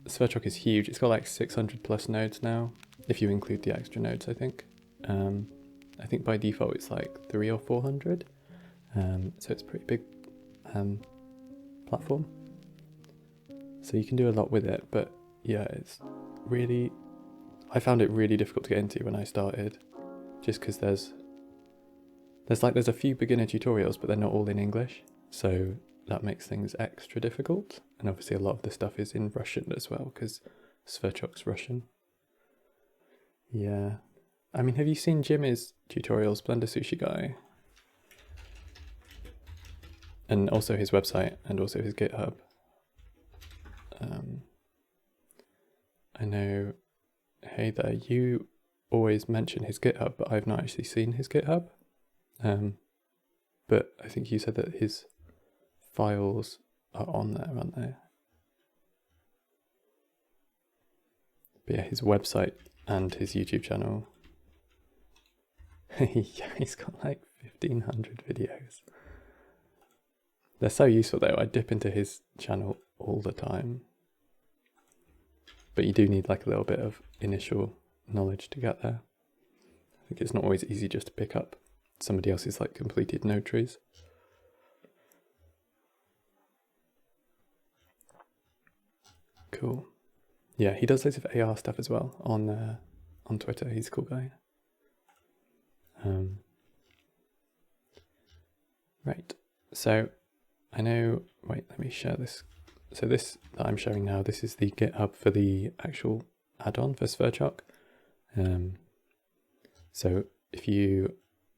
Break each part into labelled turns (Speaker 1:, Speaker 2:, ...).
Speaker 1: Sverchok is huge. It's got like 600 plus nodes now, if you include the extra nodes, I think. I think by default it's like 300 or 400. So it's a pretty big platform. So you can do a lot with it, but yeah, it's really, I found it really difficult to get into when I started, just because there's a few beginner tutorials, but they're not all in English. So that makes things extra difficult. And obviously a lot of the stuff is in Russian as well, because Sverchok's Russian. Yeah. I mean, have you seen Jimmy's tutorials, Blender Sushi Guy? And also his website, and also his GitHub. I know, hey there, you always mention his GitHub, but I've not actually seen his GitHub. But I think you said that his files are on there, aren't they? But yeah, his website and his YouTube channel. Yeah, he's got like 1,500 videos. They're so useful though. I dip into his channel all the time. But you do need like a little bit of initial knowledge to get there. I think it's not always easy just to pick up somebody else's like completed node trees. Cool. Yeah, he does loads of AR stuff as well on Twitter. He's a cool guy. Right. So I know, wait, let me share this. So this that I'm showing now, this is the GitHub for the actual add-on for Sverchok. So if you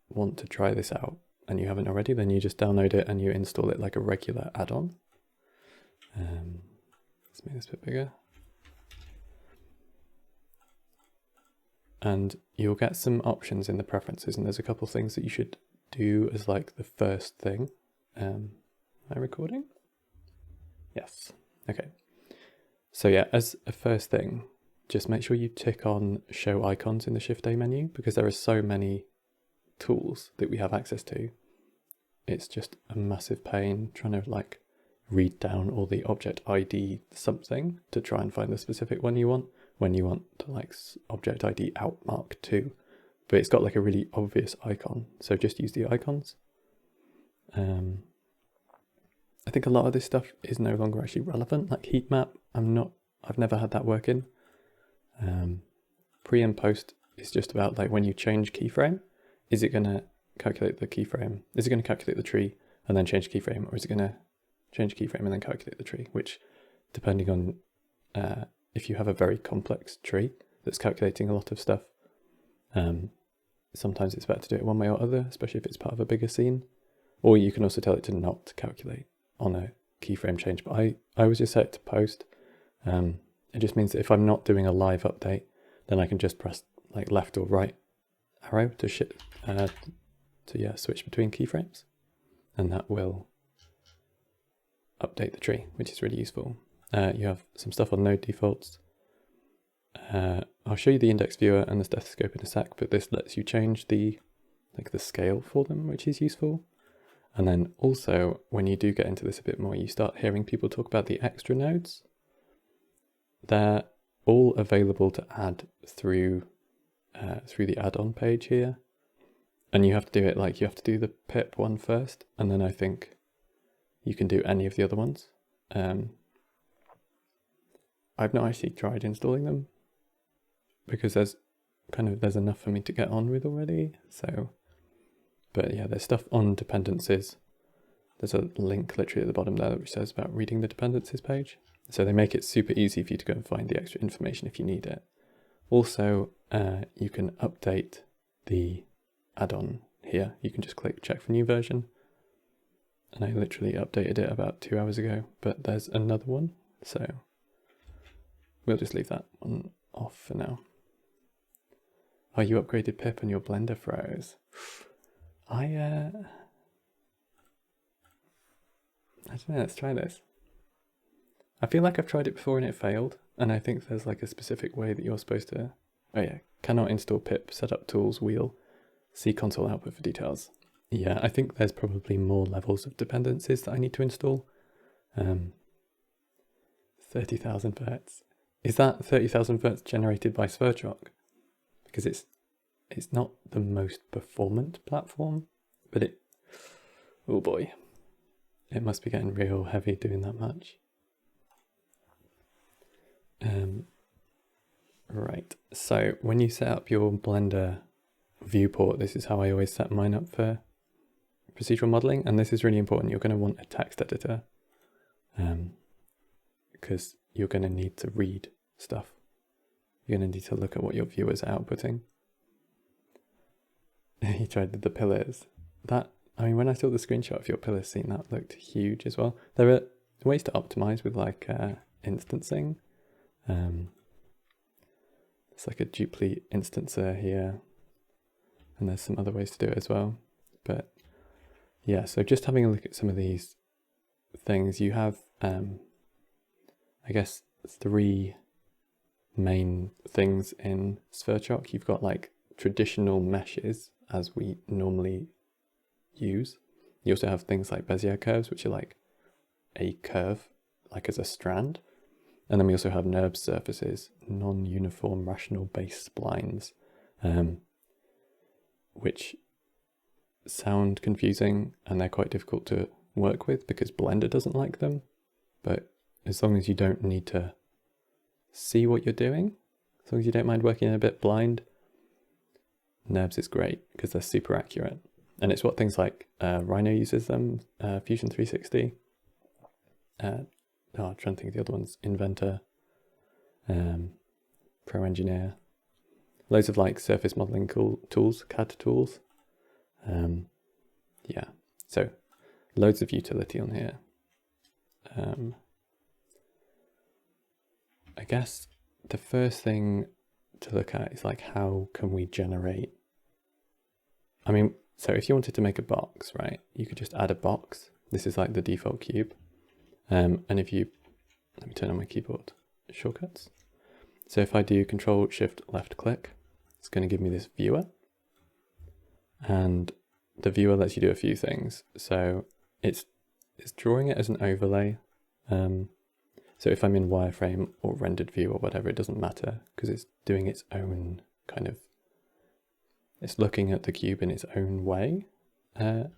Speaker 1: want to try this out and you haven't already, then you just download it and you install it like a regular add-on. Let's make this a bit bigger. And you'll get some options in the preferences, and there's a couple things that you should do as like the first thing. Am I recording? Yes. Okay. So yeah, as a first thing, just make sure you tick on show icons in the Shift A menu, because there are so many tools that we have access to. It's just a massive pain trying to like read down all the object ID something to try and find the specific one you want when you want to like object ID out mark 2. But it's got like a really obvious icon, so just use the icons. I think a lot of this stuff is no longer actually relevant, like heat map. I've never had that working. Pre and post is just about like when you change keyframe, is it going to calculate the keyframe? Is it going to calculate the tree and then change keyframe, or is it going to change keyframe and then calculate the tree? Which, depending on if you have a very complex tree that's calculating a lot of stuff, sometimes it's better to do it one way or other, especially if it's part of a bigger scene. Or you can also tell it to not calculate on a keyframe change. But I always just set it to post. It just means that if I'm not doing a live update, then I can just press like left or right arrow to switch between keyframes, and that will update the tree, which is really useful. You have some stuff on node defaults. I'll show you the index viewer and the stethoscope in a sec, but this lets you change the scale for them, which is useful. And then also, when you do get into this a bit more, you start hearing people talk about the extra nodes. They're all available to add through the add-on page here. And you have to do it like, you have to do the pip one first, and then I think you can do any of the other ones. I've not actually tried installing them because there's enough for me to get on with already. So, but yeah, there's stuff on dependencies. There's a link literally at the bottom there which says about reading the dependencies page. So they make it super easy for you to go and find the extra information if you need it. Also, you can update the add-on here. You can just click check for new version. And I literally updated it about 2 hours ago, but there's another one. So we'll just leave that one off for now. Oh, you upgraded pip and your Blender froze. I don't know, let's try this. I feel like I've tried it before and it failed, and I think there's like a specific way that you're supposed to, oh yeah, cannot install pip, setup tools, wheel, see console output for details. Yeah, I think there's probably more levels of dependencies that I need to install. 30,000 hertz. is that 30,000 Hz generated by Sverchok? Because it's not the most performant platform, but oh boy, it must be getting real heavy doing that much. Right, so when you set up your Blender viewport, this is how I always set mine up for procedural modeling, and this is really important. You're going to want a text editor because you're going to need to read stuff. You're going to need to look at what your viewers are outputting. You tried the pillars. I mean, when I saw the screenshot of your pillar scene, that looked huge as well. There are ways to optimize with like instancing. It's like a duplicate instancer here, and there's some other ways to do it as well. But yeah, so just having a look at some of these things, you have, I guess, 3 main things in Sverchok. You've got like traditional meshes as we normally use. You also have things like Bezier curves, which are like a curve, like as a strand. And then we also have NURB surfaces, non-uniform rational base splines, which sound confusing and they're quite difficult to work with because Blender doesn't like them. But as long as you don't need to see what you're doing, as long as you don't mind working a bit blind, NURBS is great because they're super accurate. And it's what things like Rhino uses them, Fusion 360. I'm trying to think of the other ones. Inventor, Pro Engineer, loads of like surface modeling tools, CAD tools. Yeah, so loads of utility on here. I guess the first thing to look at is like, how can we generate? I mean, so if you wanted to make a box, right, you could just add a box. This is like the default cube. And if you, let me turn on my keyboard shortcuts. So if I do Control Shift left click, it's going to give me this viewer. And the viewer lets you do a few things. So it's drawing it as an overlay. So if I'm in wireframe or rendered view or whatever, it doesn't matter because it's doing its own kind of, it's looking at the cube in its own way. And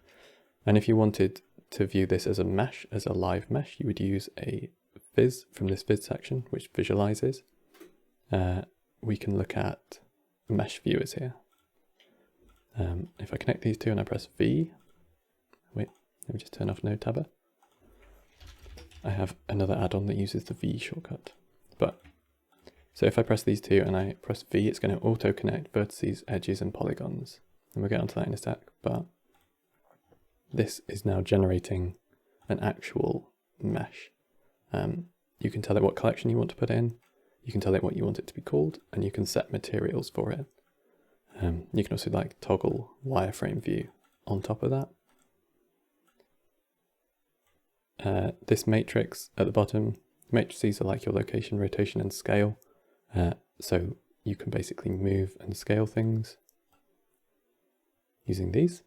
Speaker 1: if you wanted to view this as a mesh, as a live mesh, you would use a viz from this viz section, which visualizes. We can look at mesh viewers here. If I connect these two and I press V, wait, let me just turn off Node Tabber. I have another add-on that uses the V shortcut. But so if I press these two and I press V, it's going to auto connect vertices, edges, and polygons. And we'll get onto that in a sec, but this is now generating an actual mesh. You can tell it what collection you want to put in, you can tell it what you want it to be called, and you can set materials for it. You can also like toggle wireframe view on top of that. This matrix at the bottom, matrices are like your location, rotation, and scale. So you can basically move and scale things using these.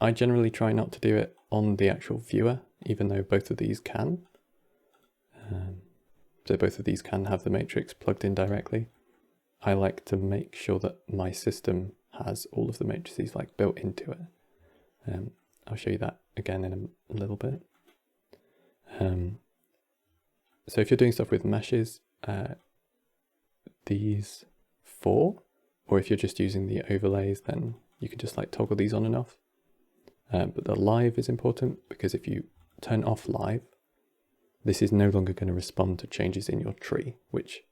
Speaker 1: I generally try not to do it on the actual viewer, even though both of these can. So both of these can have the matrix plugged in directly. I like to make sure that my system has all of the matrices like built into it. I'll show you that again in a little bit. So if you're doing stuff with meshes, these 4, or if you're just using the overlays, then you can just like toggle these on and off. But the live is important because if you turn off live, this is no longer going to respond to changes in your tree, which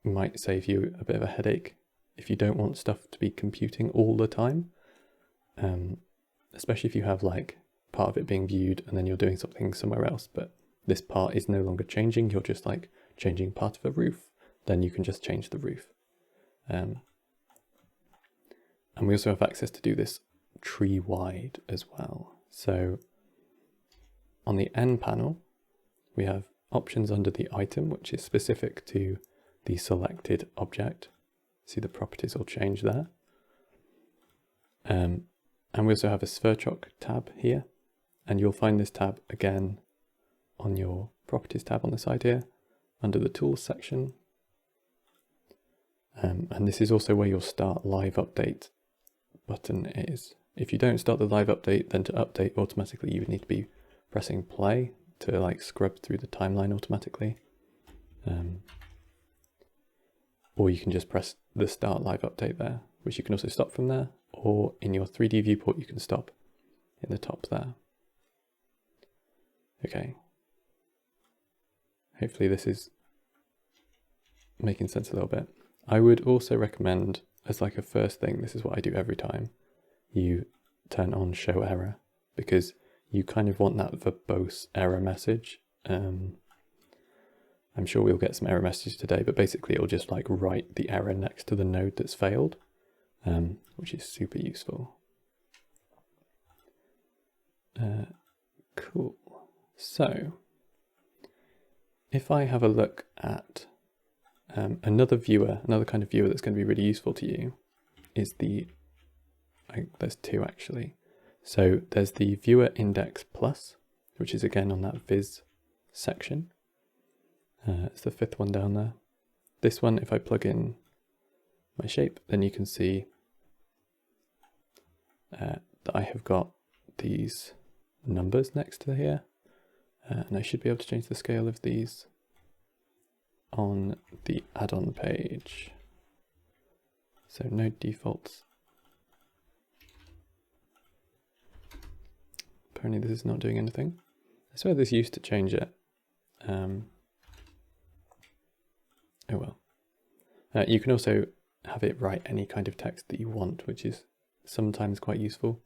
Speaker 1: might save you a bit of a headache if you don't want stuff to be computing all the time. Especially if you have like part of it being viewed and then you're doing something somewhere else, but this part is no longer changing, you're just like changing part of a roof, then you can just change the roof. And we also have access to do this tree wide as well. So on the N panel, we have options under the item, which is specific to the selected object. See the properties will change there. And we also have a Sverchok tab here, and you'll find this tab again on your properties tab on the side here. under the Tools section. And this is also where your Start Live Update button is. If you don't start the live update, then to update automatically, you would need to be pressing play to like scrub through the timeline automatically. Or you can just press the Start Live Update there, which you can also stop from there, or in your 3D viewport, you can stop in the top there. Okay. Hopefully this is making sense a little bit. I would also recommend, as like a first thing, this is what I do every time, you turn on show error, because you kind of want that verbose error message. I'm sure we'll get some error messages today, but basically it'll just like write the error next to the node that's failed, which is super useful. Cool. So if I have a look at another kind of viewer that's going to be really useful to you is there's two actually. So there's the viewer index plus, which is again on that viz section. It's the fifth one down there. This one, if I plug in my shape, then you can see that I have got these numbers next to here. And I should be able to change the scale of these on the add-on page. So node defaults. Apparently this is not doing anything. I swear this used to change it. Oh well. You can also have it write any kind of text that you want, which is sometimes quite useful.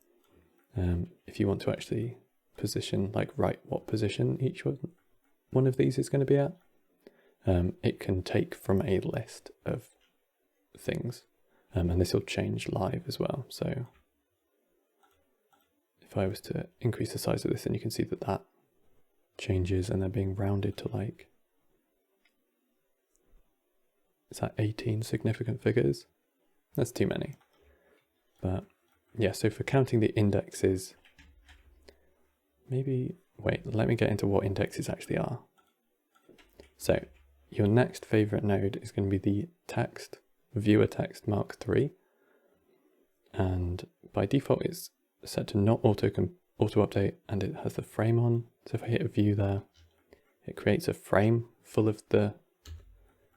Speaker 1: If you want to actually position, like write what position each one of these is going to be at. It can take from a list of things, and this will change live as well. So if I was to increase the size of this, then you can see that that changes and they're being rounded to like, is that 18 significant figures? That's too many. But yeah, so for counting the indexes, maybe, wait, let me get into what indexes actually are. So your next favorite node is going to be the text, viewer text Mark III. And by default, it's set to not auto update, and it has the frame on. So if I hit a view there, it creates a frame full of the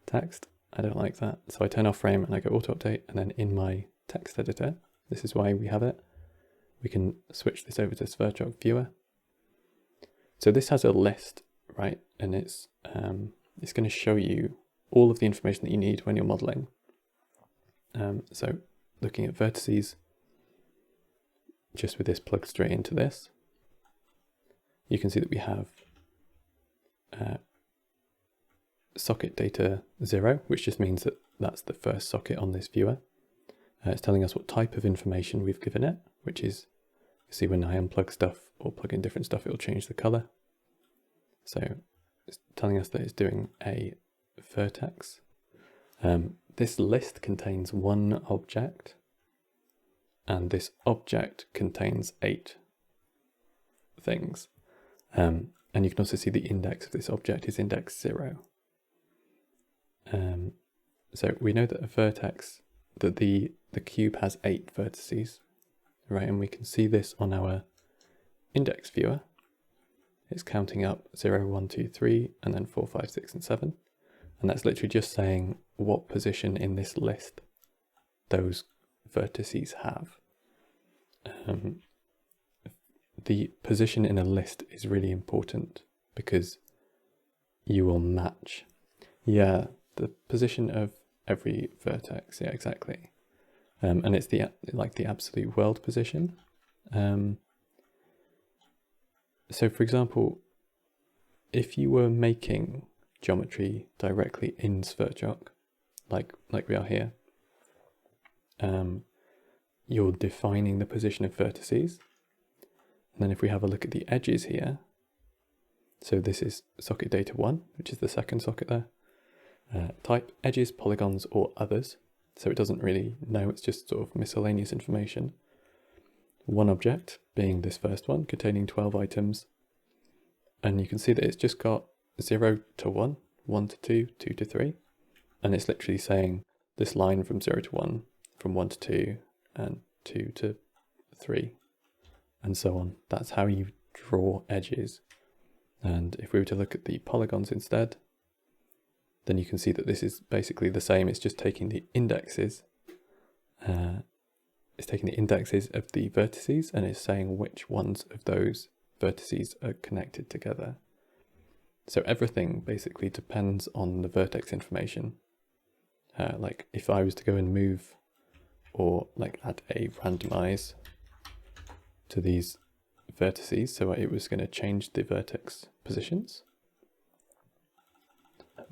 Speaker 1: text. I don't like that. So I turn off frame and I go auto update, and then in my text editor, this is why we have it. We can switch this over to Sverchok viewer. So this has a list, right? And it's going to show you all of the information that you need when you're modeling. So looking at vertices, just with this plugged straight into this, you can see that we have socket data 0, which just means that that's the first socket on this viewer. It's telling us what type of information we've given it, which is, you see when I unplug stuff or plug in different stuff, it'll change the color. So it's telling us that it's doing a vertex. This list contains one object, and this object contains 8 things. And you can also see the index of this object is index 0. So we know that a vertex, that the cube has 8 vertices, right? And we can see this on our index viewer. It's counting up 0, 1, 2, 3, and then 4, 5, 6, and 7. And that's literally just saying what position in this list those vertices have. The position in a list is really important because you will match, yeah, the position of every vertex. Yeah, exactly. And it's the absolute world position. So for example, if you were making geometry directly in Sverchok, like we are here, you're defining the position of vertices. And then if we have a look at the edges here, so this is socket data 1, which is the second socket there. Type edges, polygons, or others. So it doesn't really know, it's just sort of miscellaneous information. One object being this first one containing 12 items. And you can see that it's just got 0 to 1, 1 to 2, 2 to 3. And it's literally saying this line from 0 to 1, from 1 to 2, and 2 to 3, and so on. That's how you draw edges. And if we were to look at the polygons instead, then you can see that this is basically the same. It's just taking the indexes. It's taking the indexes of the vertices and it's saying which ones of those vertices are connected together. So everything basically depends on the vertex information. Like if I was to go and move or like add a randomize to these vertices, so it was going to change the vertex positions.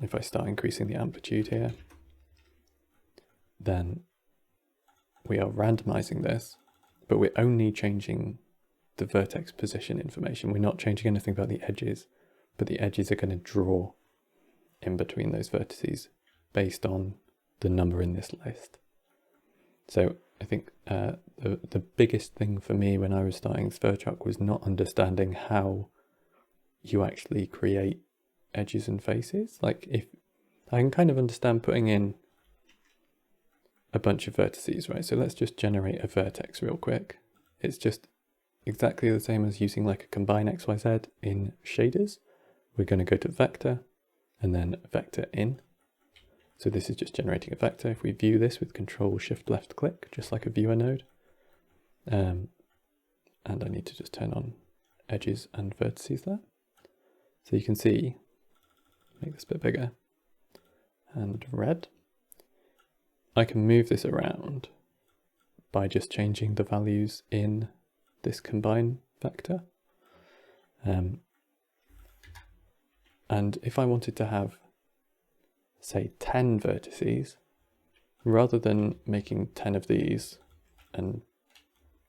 Speaker 1: If I start increasing the amplitude here, then we are randomizing this, but we're only changing the vertex position information. We're not changing anything about the edges, but the edges are going to draw in between those vertices based on the number in this list. So I think the biggest thing for me when I was starting Sverchok was not understanding how you actually create edges and faces. Like if I can kind of understand putting in a bunch of vertices, right? So let's just generate a vertex real quick. It's just exactly the same as using like a combine XYZ in shaders. We're going to go to vector and then vector in. So this is just generating a vector. If we view this with Control Shift left click, just like a viewer node. And I need to just turn on edges and vertices there. So you can see, make this a bit bigger and red. I can move this around by just changing the values in this combine vector. And if I wanted to have, say, 10 vertices, rather than making 10 of these and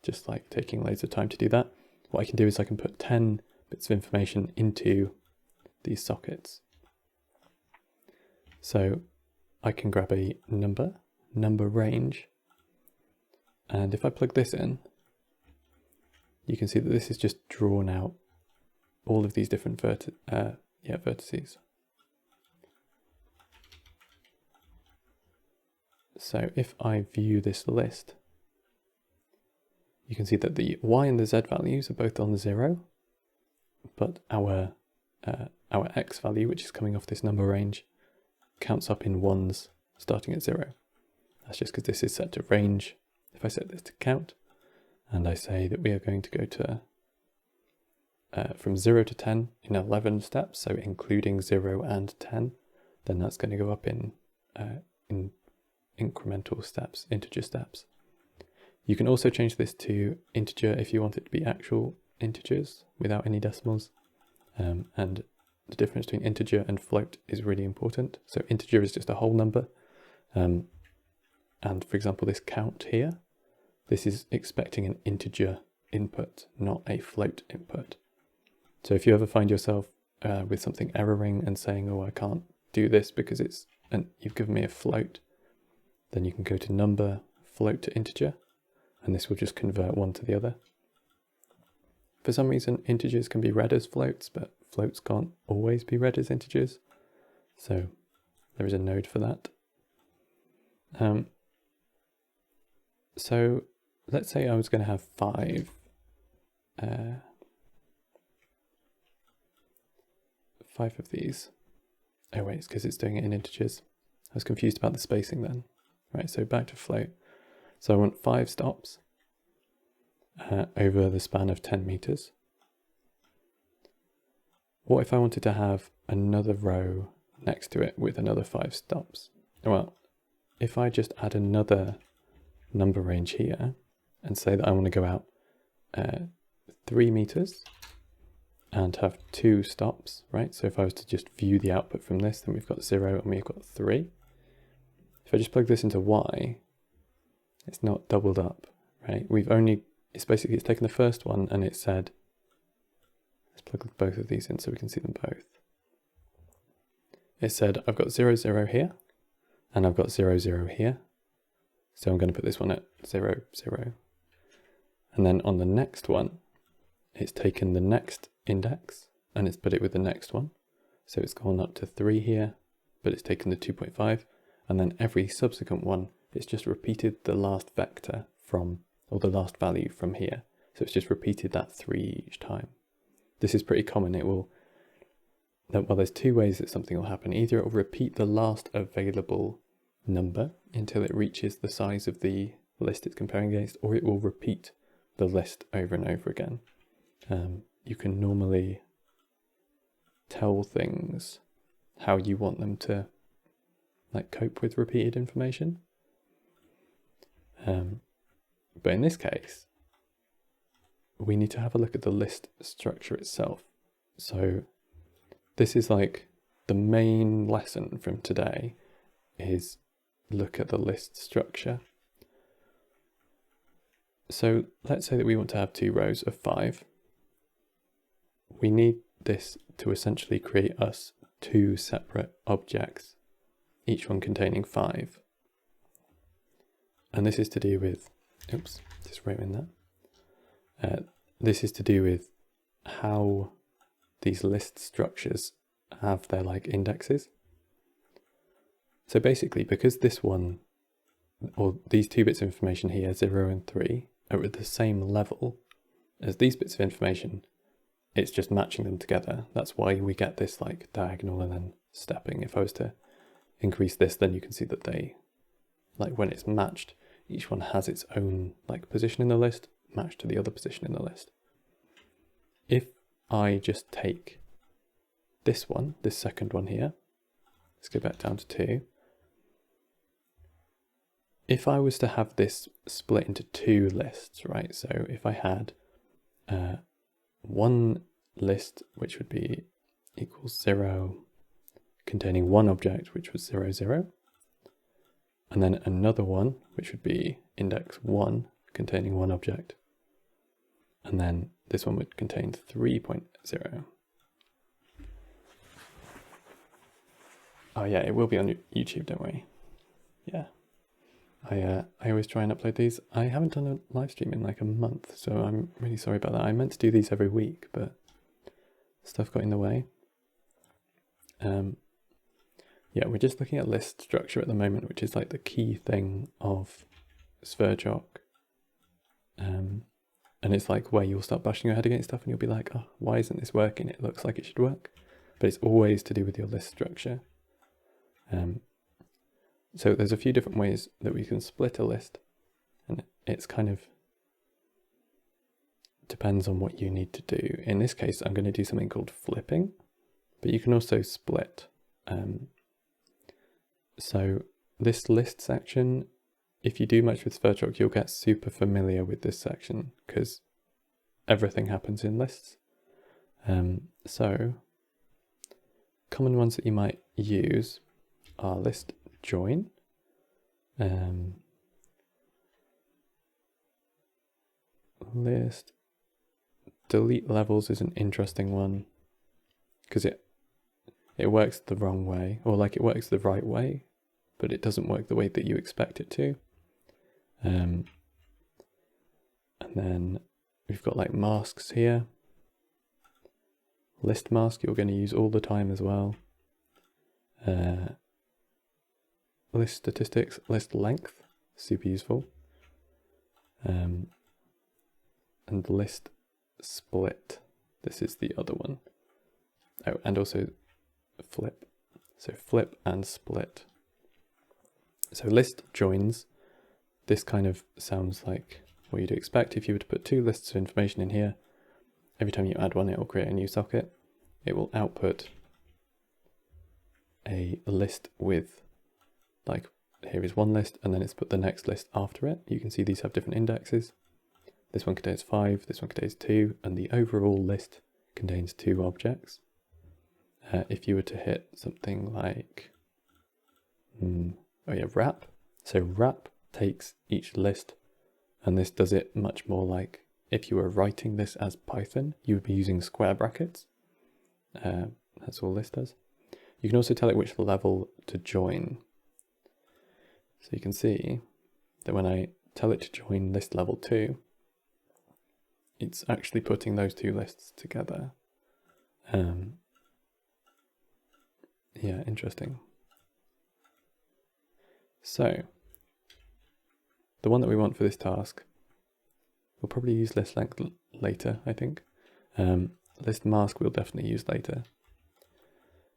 Speaker 1: just like taking loads of time to do that, what I can do is I can put 10 bits of information into these sockets. So I can grab a number range, and if I plug this in, you can see that this is just drawn out all of these different vertices. So if I view this list, you can see that the Y and the Z values are both on 0, but our X value, which is coming off this number range, counts up in ones starting at 0. That's just because this is set to range. If I set this to count, and I say that we are going to go to from 0 to 10 in 11 steps, so including 0 and 10, then that's going to go up in incremental steps, integer steps. You can also change this to integer if you want it to be actual integers without any decimals. And the difference between integer and float is really important. So integer is just a whole number. And for example, this count here, this is expecting an integer input, not a float input. So if you ever find yourself with something erroring and saying, oh, I can't do this because you've given me a float, then you can go to number, float to integer, and this will just convert one to the other. For some reason, integers can be read as floats, but floats can't always be read as integers. So there is a node for that. So let's say I was going to have 5 of these. Oh wait, it's because it's doing it in integers. I was confused about the spacing then. Right, so back to float. So I want 5 stops over the span of 10 meters. What if I wanted to have another row next to it with another 5 stops? Well, if I just add another number range here and say that I want to go out 3 meters and have 2 stops, right? So if I was to just view the output from this, then we've got 0 and we've got 3. If I just plug this into Y, it's not doubled up, right? It's taken the first one and it said, let's plug both of these in so we can see them both. It said, I've got 0, 0 here, and I've got 0, 0 here. So I'm going to put this one at 0, 0. And then on the next one, it's taken the next index and it's put it with the next one. So it's gone up to 3 here but it's taken the 2.5, and then every subsequent one, it's just repeated the last vector from, or the last value from here. So it's just repeated that 3 each time. This is pretty common. It will, well, there's two ways that something will happen. Either it will repeat the last available number until it reaches the size of the list it's comparing against, or it will repeat the list over and over again. You can normally tell things how you want them to like cope with repeated information. But in this case, we need to have a look at the list structure itself. So this is like the main lesson from today is look at the list structure. So let's say that we want to have 2 rows of 5. We need this to essentially create us 2 separate objects, each one containing 5. And this is to do with, oops, just wrote in that. This is to do with how these list structures have their like indexes. So basically, because this one, or these 2 bits of information here, 0 and 3, are at the same level as these bits of information, it's just matching them together. That's why we get this like diagonal and then stepping. If I was to increase this, then you can see that they, like when it's matched, each one has its own like position in the list, matched to the other position in the list. If I just take this one, this second one here, let's go back down to 2. If I was to have this split into 2 lists, right? So if I had one list, which would be equals 0, containing one object, which was 0, 0. And then another one, which would be index 1, containing one object. And then this one would contain 3.0. Oh yeah, it will be on YouTube, don't worry. Yeah. I always try and upload these. I haven't done a live stream in like a month, so I'm really sorry about that. I meant to do these every week, but stuff got in the way. Yeah, we're just looking at list structure at the moment, which is like the key thing of Sverchok. And it's like where you'll start bashing your head against stuff and you'll be like, oh, why isn't this working? It looks like it should work. But it's always to do with your list structure. So there's a few different ways that we can split a list, and it's kind of depends on what you need to do. In this case, I'm going to do something called flipping, but you can also split. So this list section, if you do much with Sverchok, you'll get super familiar with this section because everything happens in lists. So common ones that you might use are list join, list delete levels is an interesting one because it works the wrong way, or like it works the right way, but it doesn't work the way that you expect it to. And then we've got like masks here. List mask you're going to use all the time as well. List statistics, list length, super useful. And list split, this is the other one. Oh, and also flip. So flip and split. So list joins, this kind of sounds like what you'd expect if you were to put 2 lists of information in here. Every time you add one, it will create a new socket. It will output a list with, like, here is one list, and then it's put the next list after it. You can see these have different indexes. This one contains 5, this one contains 2, and the overall list contains 2 objects. If you were to hit something like, wrap. So wrap takes each list, and this does it much more like if you were writing this as Python, you would be using square brackets. That's all this does. You can also tell it which level to join. So you can see that when I tell it to join list level 2, it's actually putting those 2 lists together. Yeah, interesting. So the one that we want for this task, we'll probably use list length later, I think. List mask we'll definitely use later.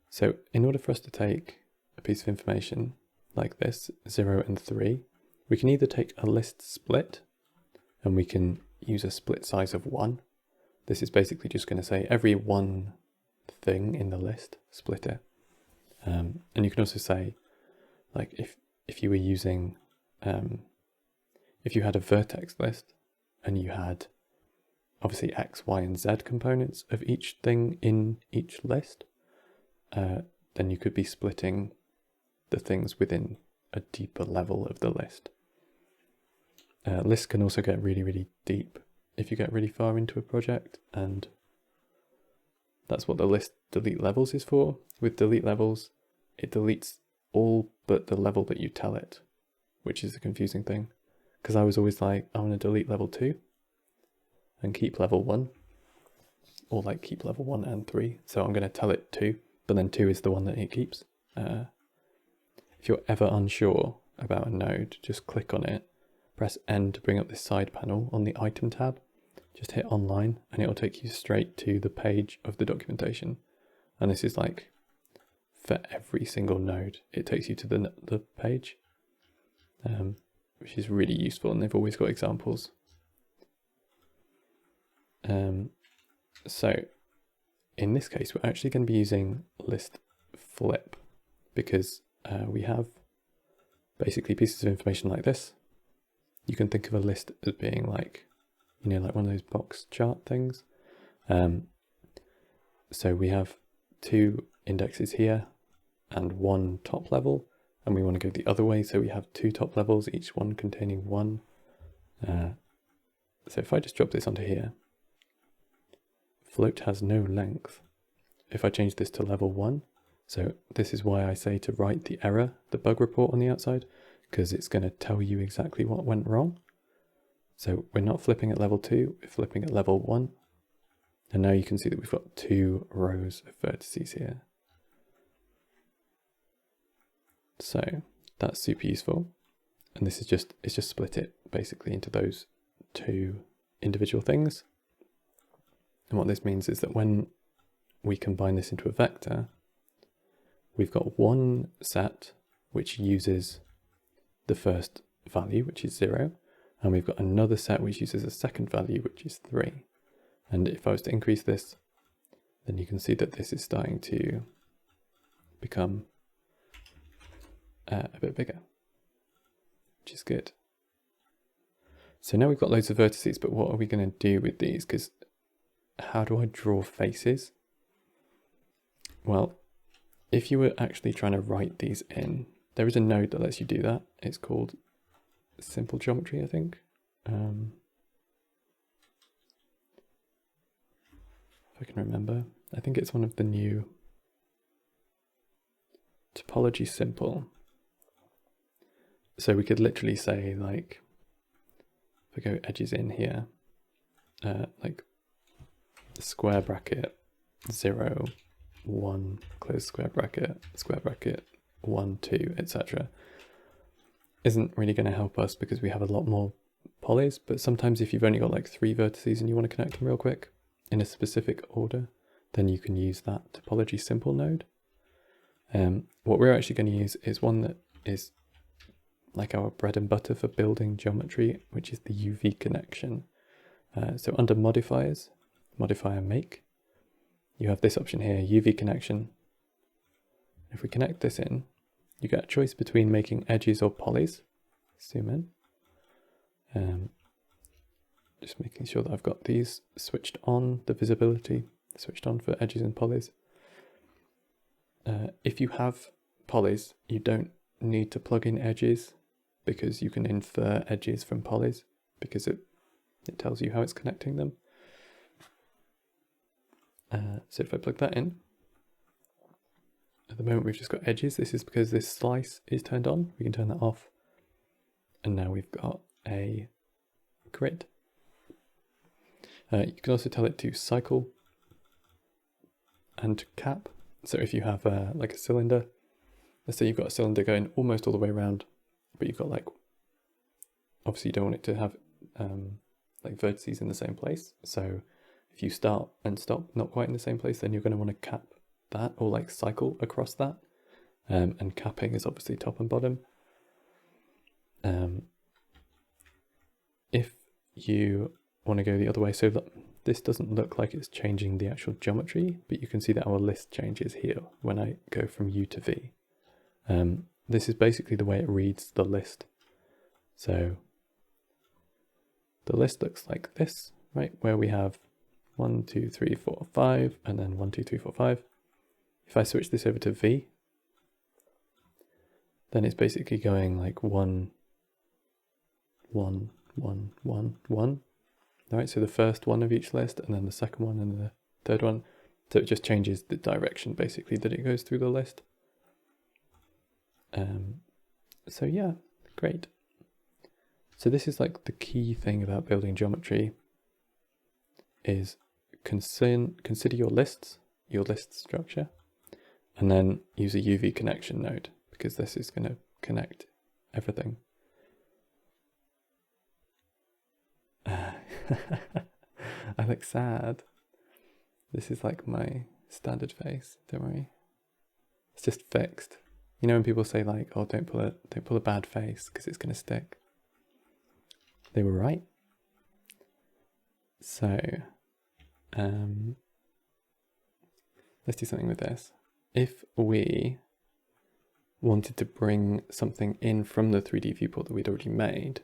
Speaker 1: So in order for us to take a piece of information like this, 0 and 3, we can either take a list split, and we can use a split size of 1. This is basically just going to say every one thing in the list, split it. And you can also say, like, if you were using, if you had a vertex list and you had obviously X, Y, and Z components of each thing in each list, then you could be splitting the things within a deeper level of the list. Lists can also get really, really deep if you get really far into a project, and that's what the list delete levels is for. With delete levels, it deletes all but the level that you tell it, which is the confusing thing. Because I was always like, I want to delete level 2 and keep level 1, or like keep level 1 and 3. So I'm going to tell it 2, but then 2 is the one that it keeps. If you're ever unsure about a node, just click on it, press N to bring up this side panel on the item tab, just hit online, and it'll take you straight to the page of the documentation. And this is like for every single node, it takes you to the page, which is really useful, and they've always got examples. So in this case, we're actually going to be using list flip, because we have basically pieces of information like this. You can think of a list as being like, you know, like one of those box chart things. So we have 2 indexes here and 1 top level, and we want to go the other way. So we have 2 top levels, each one containing 1. So if I just drop this onto here, float has no length. If I change this to level 1, so this is why I say to write the error, the bug report on the outside, because it's going to tell you exactly what went wrong. So we're not flipping at level 2, we're flipping at level 1. And now you can see that we've got 2 rows of vertices here. So that's super useful. And this is it's just split it basically into those 2 individual things. And what this means is that when we combine this into a vector, we've got one set which uses the first value, which is 0, and we've got another set which uses a second value, which is 3. And if I was to increase this, then you can see that this is starting to become a bit bigger, which is good. So now we've got loads of vertices, but what are we going to do with these? Because how do I draw faces? Well, if you were actually trying to write these in, there is a node that lets you do that. It's called Simple Geometry, I think. If I can remember. I think it's one of the new Topology Simple. So we could literally say, like, if I go edges in here, like square bracket 0, 1, close square bracket 1, 2, etc. isn't really going to help us because we have a lot more polys, but sometimes if you've only got like 3 vertices and you want to connect them real quick in a specific order, then you can use that topology simple node. What we're actually going to use is one that is like our bread and butter for building geometry, which is the UV connection. So under modifiers, modifier make, you have this option here, UV connection. If we connect this in, you get a choice between making edges or polys. Zoom in. Just making sure that I've got these switched on, the visibility switched on for edges and polys. If you have polys, you don't need to plug in edges because you can infer edges from polys because it tells you how it's connecting them. So if I plug that in, at the moment we've just got edges. This is because this slice is turned on. We can turn that off. And now we've got a grid. You can also tell it to cycle and cap. So if you have like a cylinder, let's say you've got a cylinder going almost all the way around, but you've got like, obviously you don't want it to have like vertices in the same place. So if you start and stop not quite in the same place, then you're going to want to cap that or like cycle across that. And capping is obviously top and bottom. If you want to go the other way, so that this doesn't look like it's changing the actual geometry, but you can see that our list changes here when I go from U to V. This is basically the way it reads the list. So the list looks like this, right? Where we have 1, 2, 3, 4, 5, and then 1, 2, 3, 4, 5. If I switch this over to V, then it's basically going like 1, 1, 1, 1, 1. All right, so the first one of each list, and then the second one, and the third one. So it just changes the direction basically that it goes through the list. So yeah, great. So this is like the key thing about building geometry is consider your list structure, and then use a UV connection node, because this is going to connect everything. I look sad. This is like my standard face, don't worry. It's just fixed. You know when people say like, oh, don't pull a bad face because it's going to stick. They were right. So, let's do something with this. If we wanted to bring something in from the 3D viewport that we'd already made,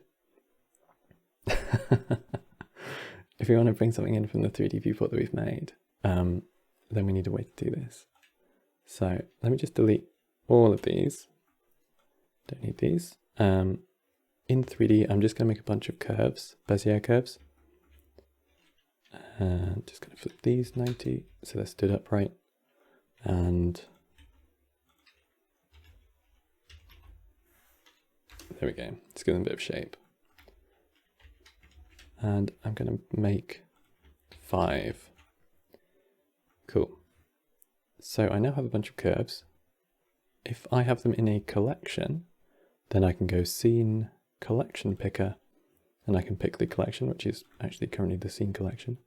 Speaker 1: if we want to bring something in from the 3D viewport that we've made, then we need a way to do this. So let me just delete all of these. Don't need these. In 3D, I'm just going to make a bunch of curves, Bezier curves. And just going to flip these 90 so they're stood upright. And there we go. Let's give them a bit of shape. And I'm going to make 5. Cool. So I now have a bunch of curves. If I have them in a collection, then I can go Scene Collection Picker, and I can pick the collection, which is actually currently the scene collection.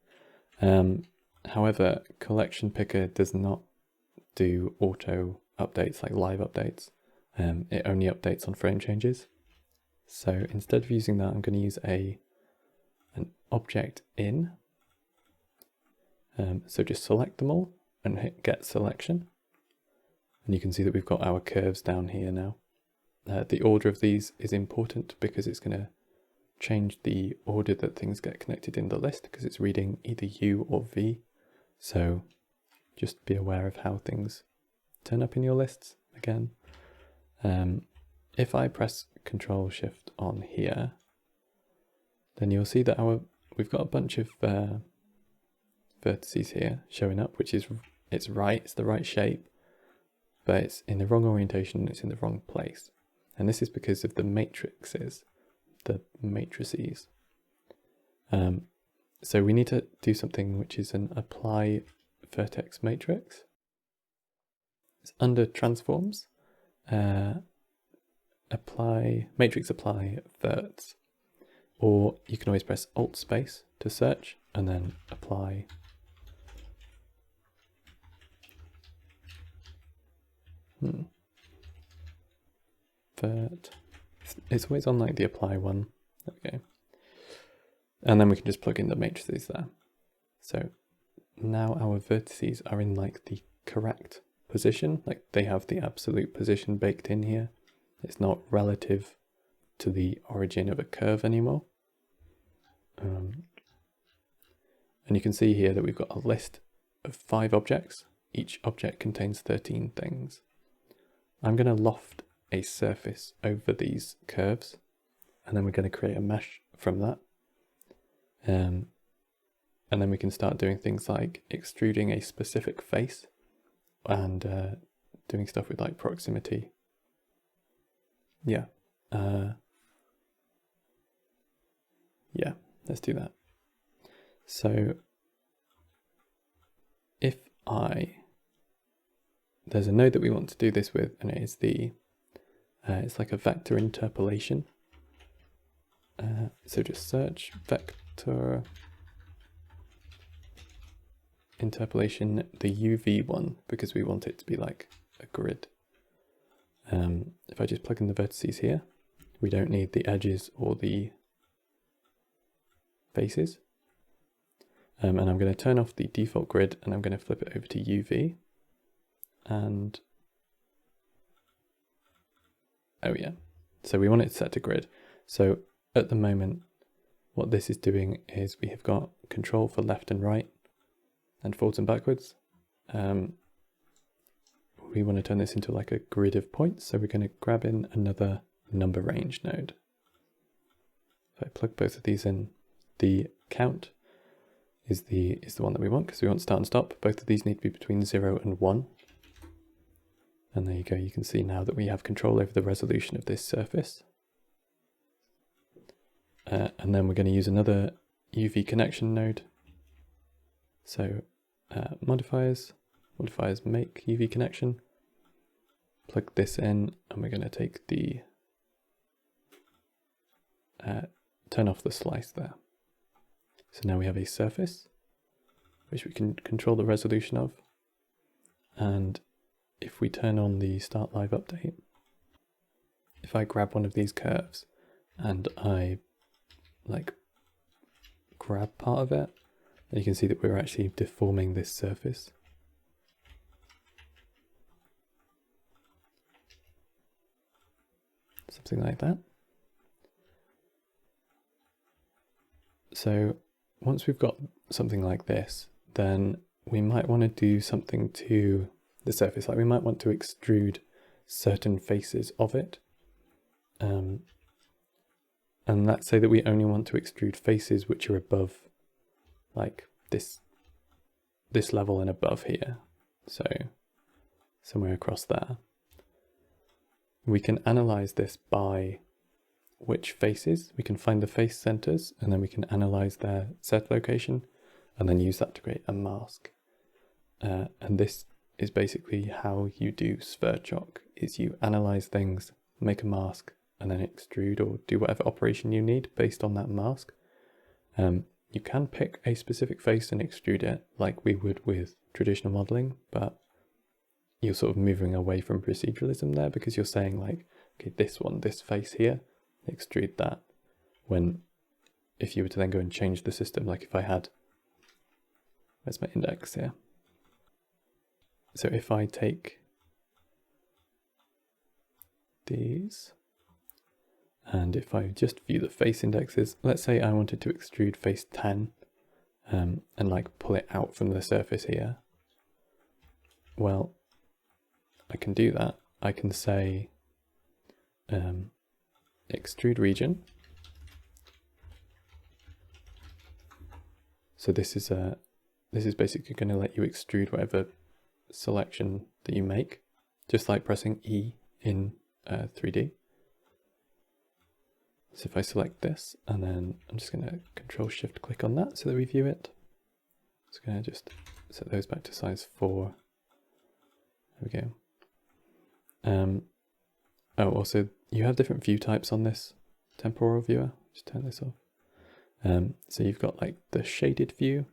Speaker 1: However, Collection Picker does not do auto updates like live updates. It only updates on frame changes. So instead of using that, I'm going to use an object in. So just select them all and hit Get Selection. And you can see that we've got our curves down here now. The order of these is important because it's going to change the order that things get connected in the list, because it's reading either U or V. So just be aware of how things turn up in your lists again. If I press Control Shift on here, then you'll see that we've got a bunch of vertices here showing up, which is it's the right shape, but it's in the wrong orientation, it's in the wrong place. And this is because of the matrices. So we need to do something which is an apply vertex matrix. It's under transforms, matrix apply verts, or you can always press Alt space to search and then apply. Vert. It's always on like the apply one. There we go. And then we can just plug in the matrices there. So now our vertices are in like the correct position, like they have the absolute position baked in here. It's not relative to the origin of a curve anymore. And you can see here that we've got a list of 5 objects. Each object contains 13 things. I'm going to loft a surface over these curves, and then we're going to create a mesh from that. And then we can start doing things like extruding a specific face and doing stuff with like proximity. Yeah. Yeah, let's do that. So there's a node that we want to do this with, and it is the It's like a vector interpolation. So just search vector interpolation, the UV one, because we want it to be like a grid. If I just plug in the vertices here, we don't need the edges or the faces. And I'm going to turn off the default grid and I'm going to flip it over to UV. And oh yeah, so we want it set to grid. So at the moment, what this is doing is we have got control for left and right and forwards and backwards. We want to turn this into like a grid of points. So we're going to grab in another number range node. If I plug both of these in, the count is the one that we want because we want start and stop. Both of these need to be between 0 and 1. And there you go. You can see now that we have control over the resolution of this surface. And then we're going to use another UV connection node. So modifiers make UV connection. Plug this in, and we're going to take the turn off the slice there. So now we have a surface which we can control the resolution of. And if we turn on the start live update, if I grab one of these curves and I like grab part of it, then you can see that we're actually deforming this surface. Something like that. So once we've got something like this, then we might want to do something to the surface. Like we might want to extrude certain faces of it. And let's say that we only want to extrude faces which are above like this level and above here. So somewhere across there. We can analyze this by which faces. We can find the face centers and then we can analyze their Z location and then use that to create a mask. And this is basically how you do Sverchok, is you analyze things, make a mask, and then extrude or do whatever operation you need based on that mask. You can pick a specific face and extrude it like we would with traditional modeling, but you're sort of moving away from proceduralism there because you're saying like, okay, this face here, extrude that. When if you were to then go and change the system, like if I had, where's my index here? So if I take these, and if I just view the face indexes, let's say I wanted to extrude face 10 and like pull it out from the surface here. Well, I can do that. I can say extrude region. So this is basically going to let you extrude whatever selection that you make, just like pressing E in 3D. So if I select this, and then I'm just going to Control-Shift click on that so that we view it. It's going to just set those back to size 4. There we go. Oh, also you have different view types on this temporal viewer. Just turn this off. So you've got like the shaded view,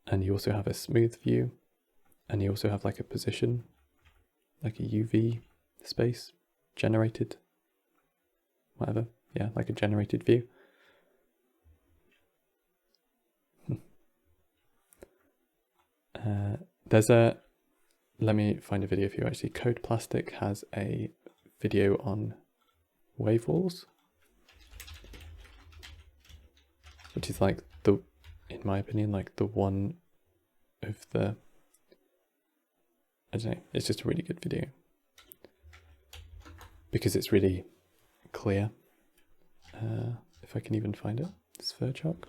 Speaker 1: and you also have a smooth view, and you also have like a position, like a UV space generated, whatever. Yeah, like a generated view. Let me find a video for you actually. Code Plastic has a video on wave walls, which is like in my opinion, like the one of the, I don't know, it's just a really good video because it's really clear. If I can even find it, Sverchok.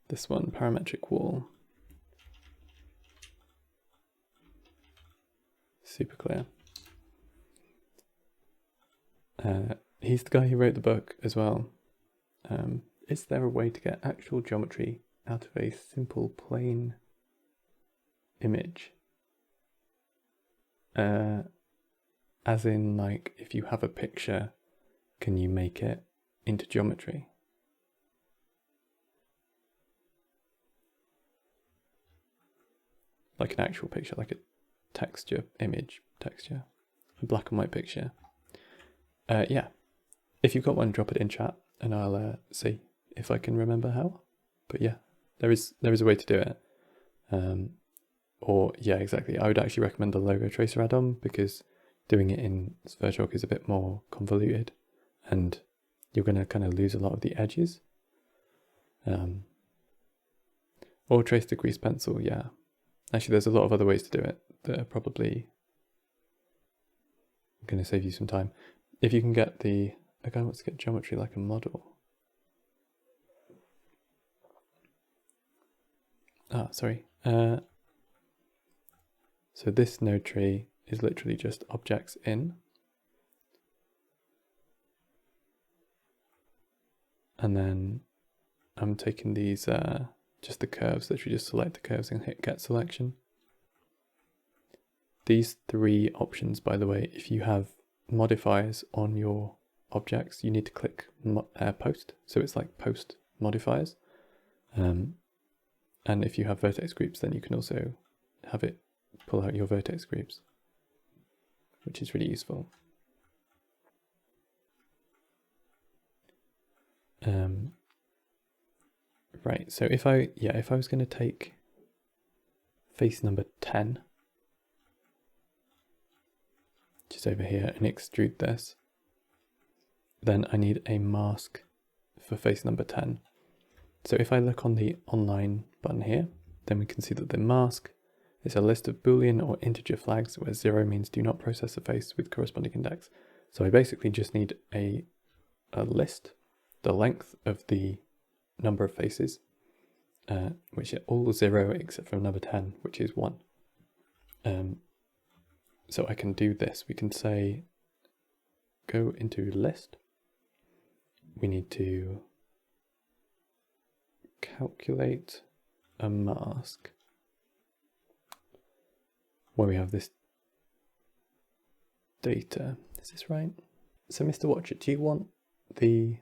Speaker 1: This one, parametric wall. Super clear. He's the guy who wrote the book as well. Is there a way to get actual geometry out of a simple plane image. As in, like, if you have a picture, can you make it into geometry? Like an actual picture, like a texture, image texture, a black and white picture. Yeah, if you've got one, drop it in chat and I'll see if I can remember how. But yeah, there is a way to do it. Or yeah, exactly. I would actually recommend the logo tracer add-on because doing it in Sverchok is a bit more convoluted and you're going to kind of lose a lot of the edges. Or trace the grease pencil, yeah. Actually, there's a lot of other ways to do it that are probably going to save you some time. If you can get a guy wants to get geometry like a model. Sorry. So this node tree is literally just objects in. And then I'm taking these, just the curves, literally just select the curves and hit get selection. These three options, by the way, if you have modifiers on your objects, you need to click post. So it's like post modifiers. And if you have vertex groups, then you can also have it pull out your vertex groups, which is really useful. Right, so if I was going to take face number 10, which is over here, and extrude this, then I need a mask for face number 10. So if I look on the online button here, then we can see that the mask is a list of Boolean or integer flags where 0 means do not process a face with corresponding index. So I basically just need a list, the length of the number of faces, which are all 0 except for number 10, which is 1. So I can do this. We can say, go into list. We need to calculate a mask where we have this data. Is this right? So Mr. Watcher, do you want the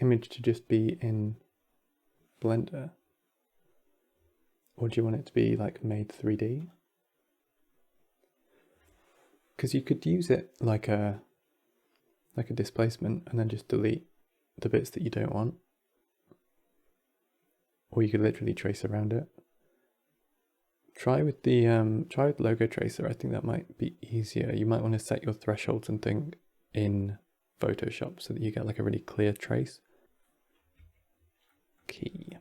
Speaker 1: image to just be in Blender? Or do you want it to be like made 3D? Because you could use it like a displacement and then just delete the bits that you don't want. Or you could literally trace around it. Try with the logo tracer. I think that might be easier. You might want to set your thresholds and thing in Photoshop so that you get like a really clear trace. Key.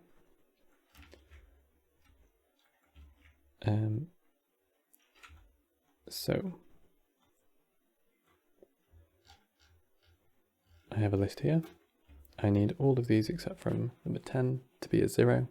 Speaker 1: So I have a list here. I need all of these except from number 10 to be a 0.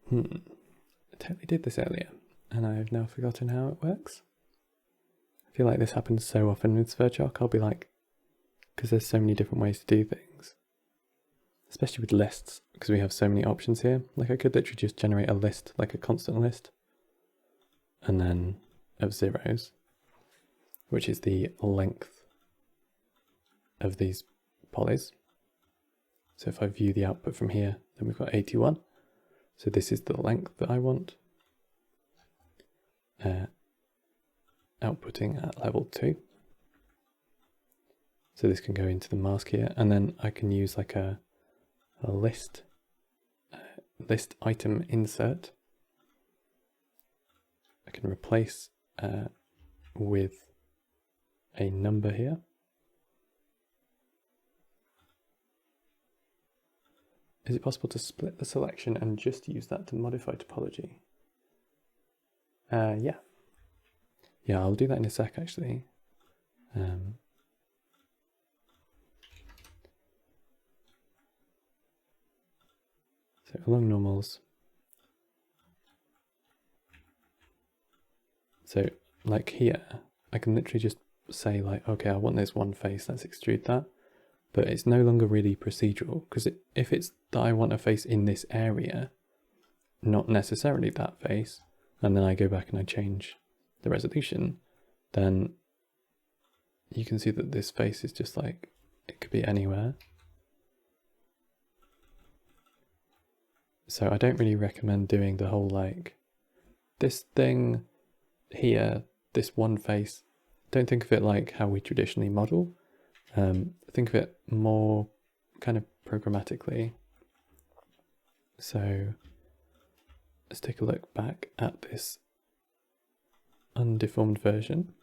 Speaker 1: I totally did this earlier, and I've now forgotten how it works. I feel like this happens so often with Sverchok. I'll be like, because there's so many different ways to do things, especially with lists, because we have so many options here. Like I could literally just generate a list, like a constant list, and then of zeros, which is the length of these polys. So if I view the output from here, then we've got 81. So this is the length that I want. Outputting at level 2. So this can go into the mask here, and then I can use like a list item insert. I can replace with a number here. Is it possible to split the selection and just use that to modify topology? Yeah. Yeah, I'll do that in a sec actually. So along normals. So like here, I can literally just say like, okay, I want this one face, let's extrude that. But it's no longer really procedural, because if it's that I want a face in this area, not necessarily that face, and then I go back and I change the resolution, then you can see that this face is just like, it could be anywhere. So I don't really recommend doing the whole like, this thing here, this one face. Don't think of it like how we traditionally model. Think of it more kind of programmatically. So let's take a look back at this undeformed version.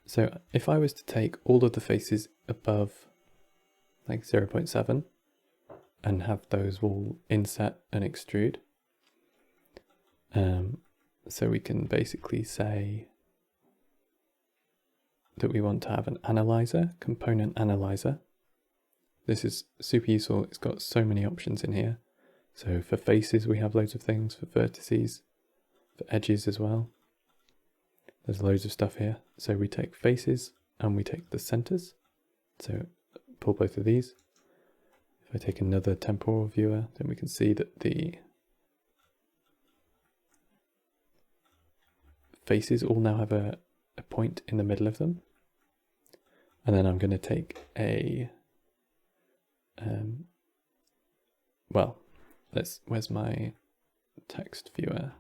Speaker 1: So if I was to take all of the faces above like 0.7 and have those all inset and extrude, so we can basically say that we want to have an analyzer, component analyzer. This is super useful. It's got so many options in here. So for faces, we have loads of things, for vertices, for edges as well. There's loads of stuff here. So we take faces and we take the centers. So pull both of these. If I take another temporal viewer, then we can see that the faces all now have a point in the middle of them. And then I'm going to take a, where's my text viewer?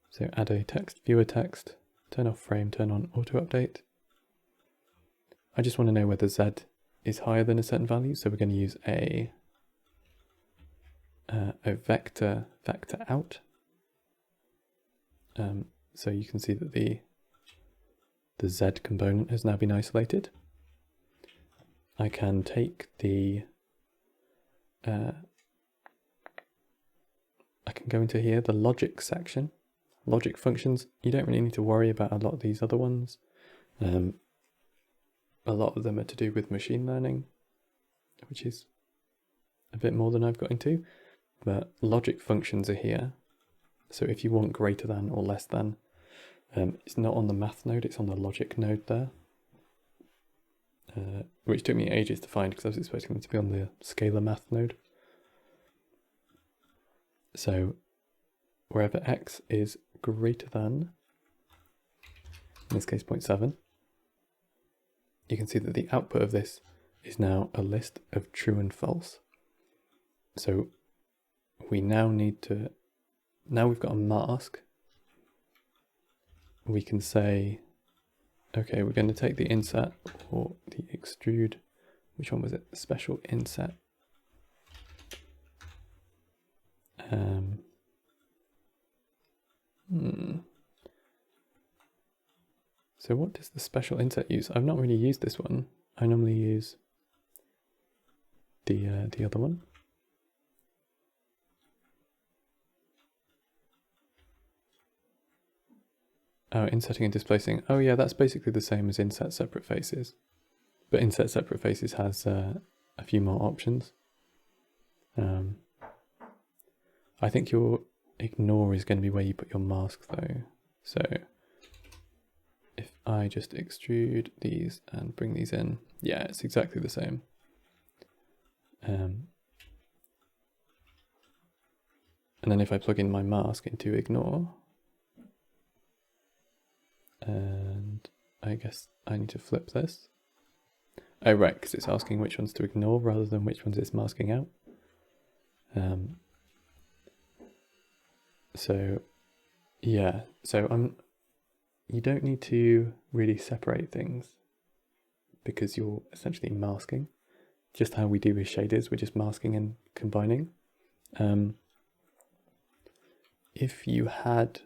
Speaker 1: So add a text, viewer text, turn off frame, turn on auto update. I just want to know whether Z is higher than a certain value. So we're going to use a vector out. So you can see that the Z component has now been isolated. I can take the, I can go into here, the logic section, logic functions. You don't really need to worry about a lot of these other ones. A lot of them are to do with machine learning, which is a bit more than I've got into, but logic functions are here. So if you want greater than or less than, it's not on the math node, it's on the logic node there. Which took me ages to find because I was expecting them to be on the scalar math node. So wherever x is greater than, in this case 0.7, you can see that the output of this is now a list of true and false. So we now need to, now we've got a mask, we can say, okay, we're going to take the inset or the extrude. Which one was it? Special inset. So what does the special inset use? I've not really used this one. I normally use the other one. Oh, insetting and displacing. Oh yeah, that's basically the same as inset separate faces. But inset separate faces has a few more options. I think your ignore is going to be where you put your mask though. So if I just extrude these and bring these in, yeah, it's exactly the same. And then if I plug in my mask into ignore, and I guess I need to flip this. Oh right, because it's asking which ones to ignore rather than which ones it's masking out. So yeah, so you don't need to really separate things because you're essentially masking. Just how we do with shaders, we're just masking and combining. If you had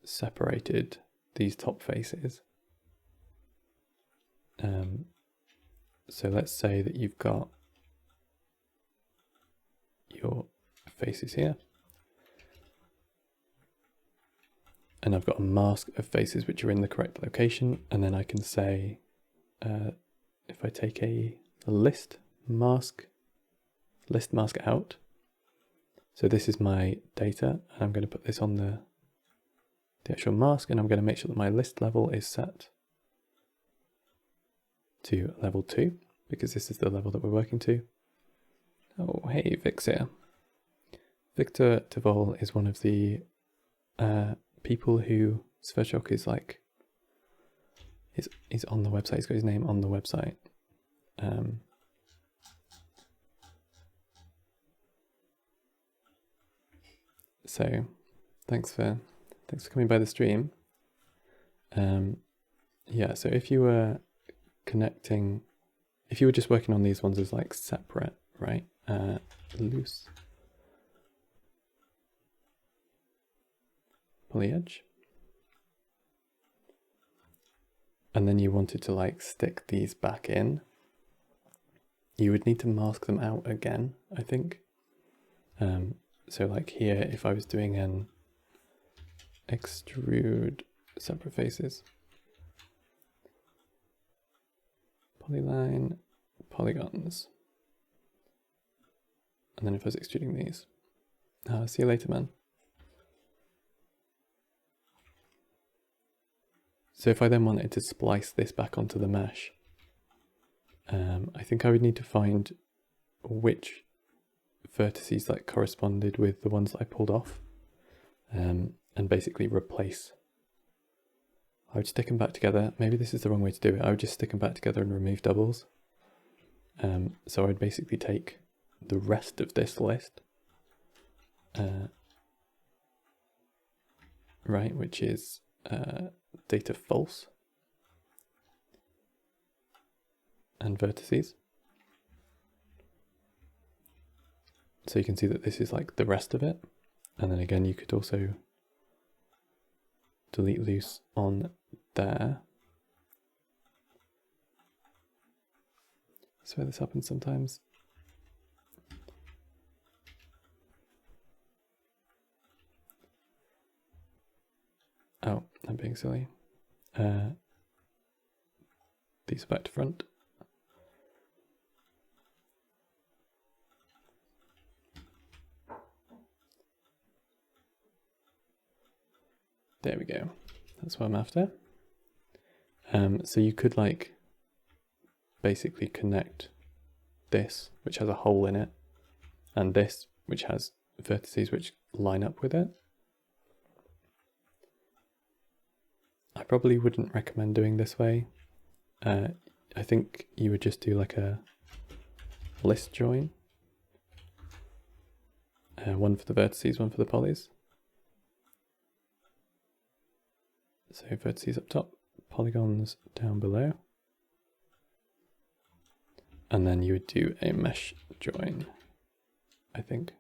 Speaker 1: separated these top faces, so let's say that you've got your faces here, and I've got a mask of faces which are in the correct location, and then I can say, if I take a list mask out, So this is my data, and I'm going to put this on the actual mask, and I'm going to make sure that my list level is set to level 2, because this is the level that we're working to. Oh, hey, Vic's here. Victor Devol is one of the people who Sverchok is like, he's on the website, he's got his name on the website. So thanks for coming by the stream. Yeah, so if you were connecting, if you were just working on these ones as like separate, right? Loose poly edge. And then you wanted to like stick these back in, you would need to mask them out again, I think. So like here, if I was doing an extrude separate faces, polyline, polygons, and then if I was extruding these, see you later, man. So if I then wanted to splice this back onto the mesh, I think I would need to find which vertices like corresponded with the ones that I pulled off, and basically replace. I would stick them back together. Maybe this is the wrong way to do it. I would just stick them back together and remove doubles. So I'd basically take the rest of this list, right, which is data false and vertices. So you can see that this is like the rest of it. And then again, you could also delete loose on there. That's where this happens sometimes. Oh, I'm being silly. These are back to front. There we go. That's what I'm after. So you could like basically connect this, which has a hole in it, and this, which has vertices which line up with it. I probably wouldn't recommend doing this way. I think you would just do like a list join. One for the vertices, one for the polys. So vertices up top, polygons down below. And then you would do a mesh join, I think.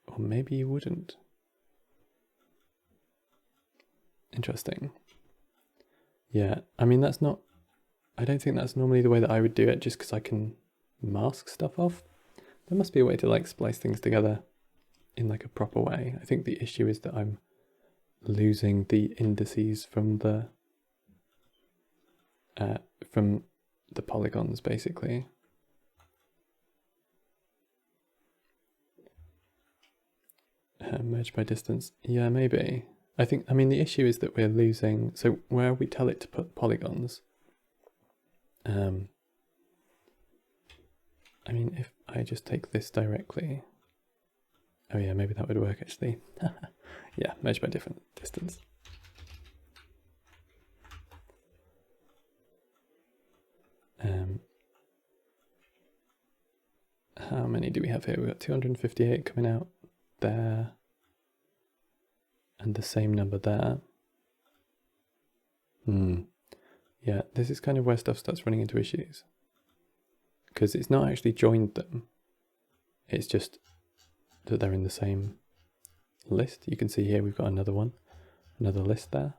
Speaker 1: Or maybe you wouldn't. Interesting. Yeah, I mean, that's not, I don't think that's normally the way that I would do it, just because I can mask stuff off. There must be a way to like splice things together in like a proper way. I think the issue is that I'm losing the indices from the polygons, basically. Merge by distance. Yeah, maybe. I mean, the issue is that we're losing, so where we tell it to put polygons, I mean, if I just take this directly, oh yeah, maybe that would work actually. Yeah, merge by different distance. How many do we have here? We've got 258 coming out there, and the same number there. Yeah, this is kind of where stuff starts running into issues, because it's not actually joined them. It's just that they're in the same list. You can see here we've got another one, another list there.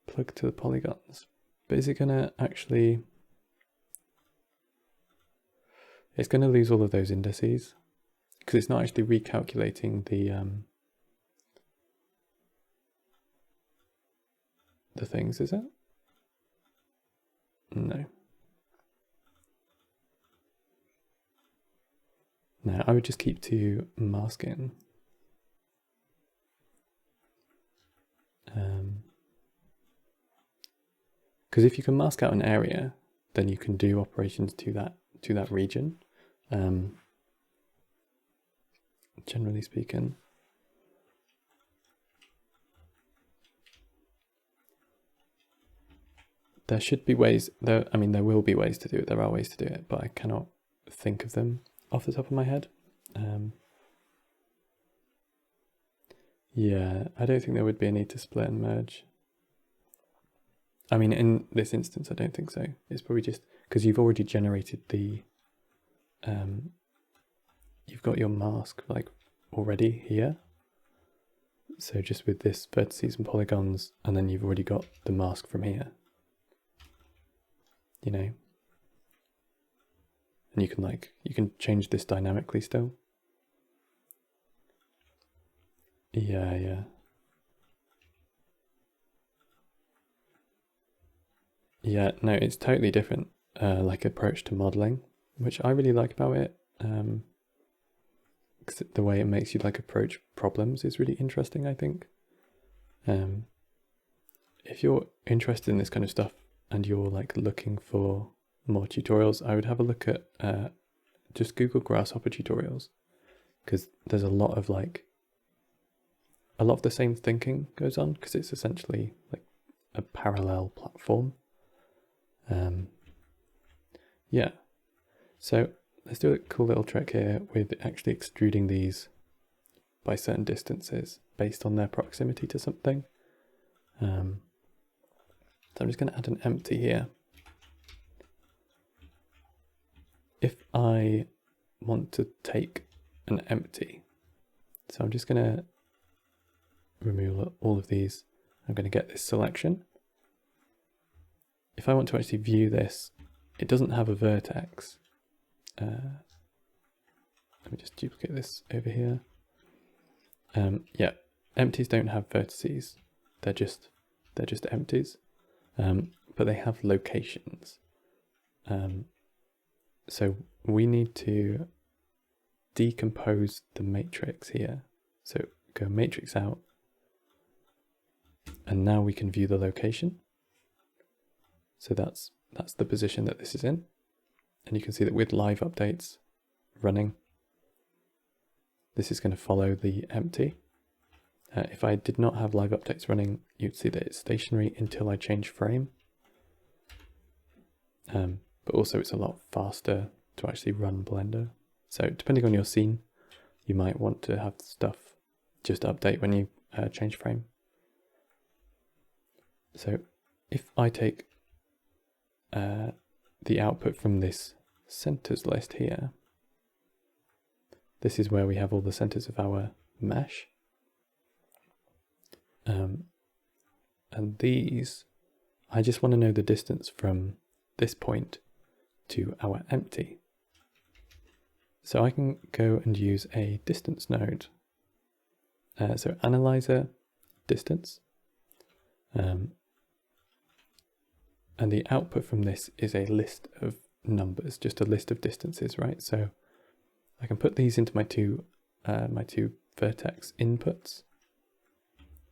Speaker 1: Plug to the polygons. But is it going to actually... It's going to lose all of those indices, because it's not actually recalculating the the things, is it? No. No, I would just keep to masking. Because if you can mask out an area, then you can do operations to that region. Generally speaking. There should be ways, there will be ways to do it, there are ways to do it, but I cannot think of them off the top of my head. Yeah, I don't think there would be a need to split and merge. I mean, in this instance, I don't think so. It's probably just because you've already generated the, you've got your mask like already here. So just with this vertices and polygons, and then you've already got the mask from here. You know, and you can change this dynamically still. Yeah. Yeah, no, it's totally different, like approach to modeling, which I really like about it. Cause the way it makes you like approach problems is really interesting, I think. If you're interested in this kind of stuff, and you're like looking for more tutorials, I would have a look at just Google Grasshopper tutorials, because there's a lot of the same thinking goes on, because it's essentially like a parallel platform. Yeah, so let's do a cool little trick here with actually extruding these by certain distances based on their proximity to something. So I'm just going to add an empty here. If I want to take an empty, so I'm just going to remove all of these. I'm going to get this selection. If I want to actually view this, it doesn't have a vertex. Let me just duplicate this over here. Yeah, empties don't have vertices. They're just empties. But they have locations. So we need to decompose the matrix here. So go matrix out, and now we can view the location. So that's the position that this is in. And you can see that with live updates running, this is going to follow the empty. If I did not have live updates running, you'd see that it's stationary until I change frame. But also it's a lot faster to actually run Blender. So depending on your scene, you might want to have stuff just update when you change frame. So if I take the output from this centers list here, this is where we have all the centers of our mesh. And these, I just want to know the distance from this point to our empty. So I can go and use a distance node. So analyzer distance. And the output from this is a list of numbers, just a list of distances, right? So I can put these into my two vertex inputs.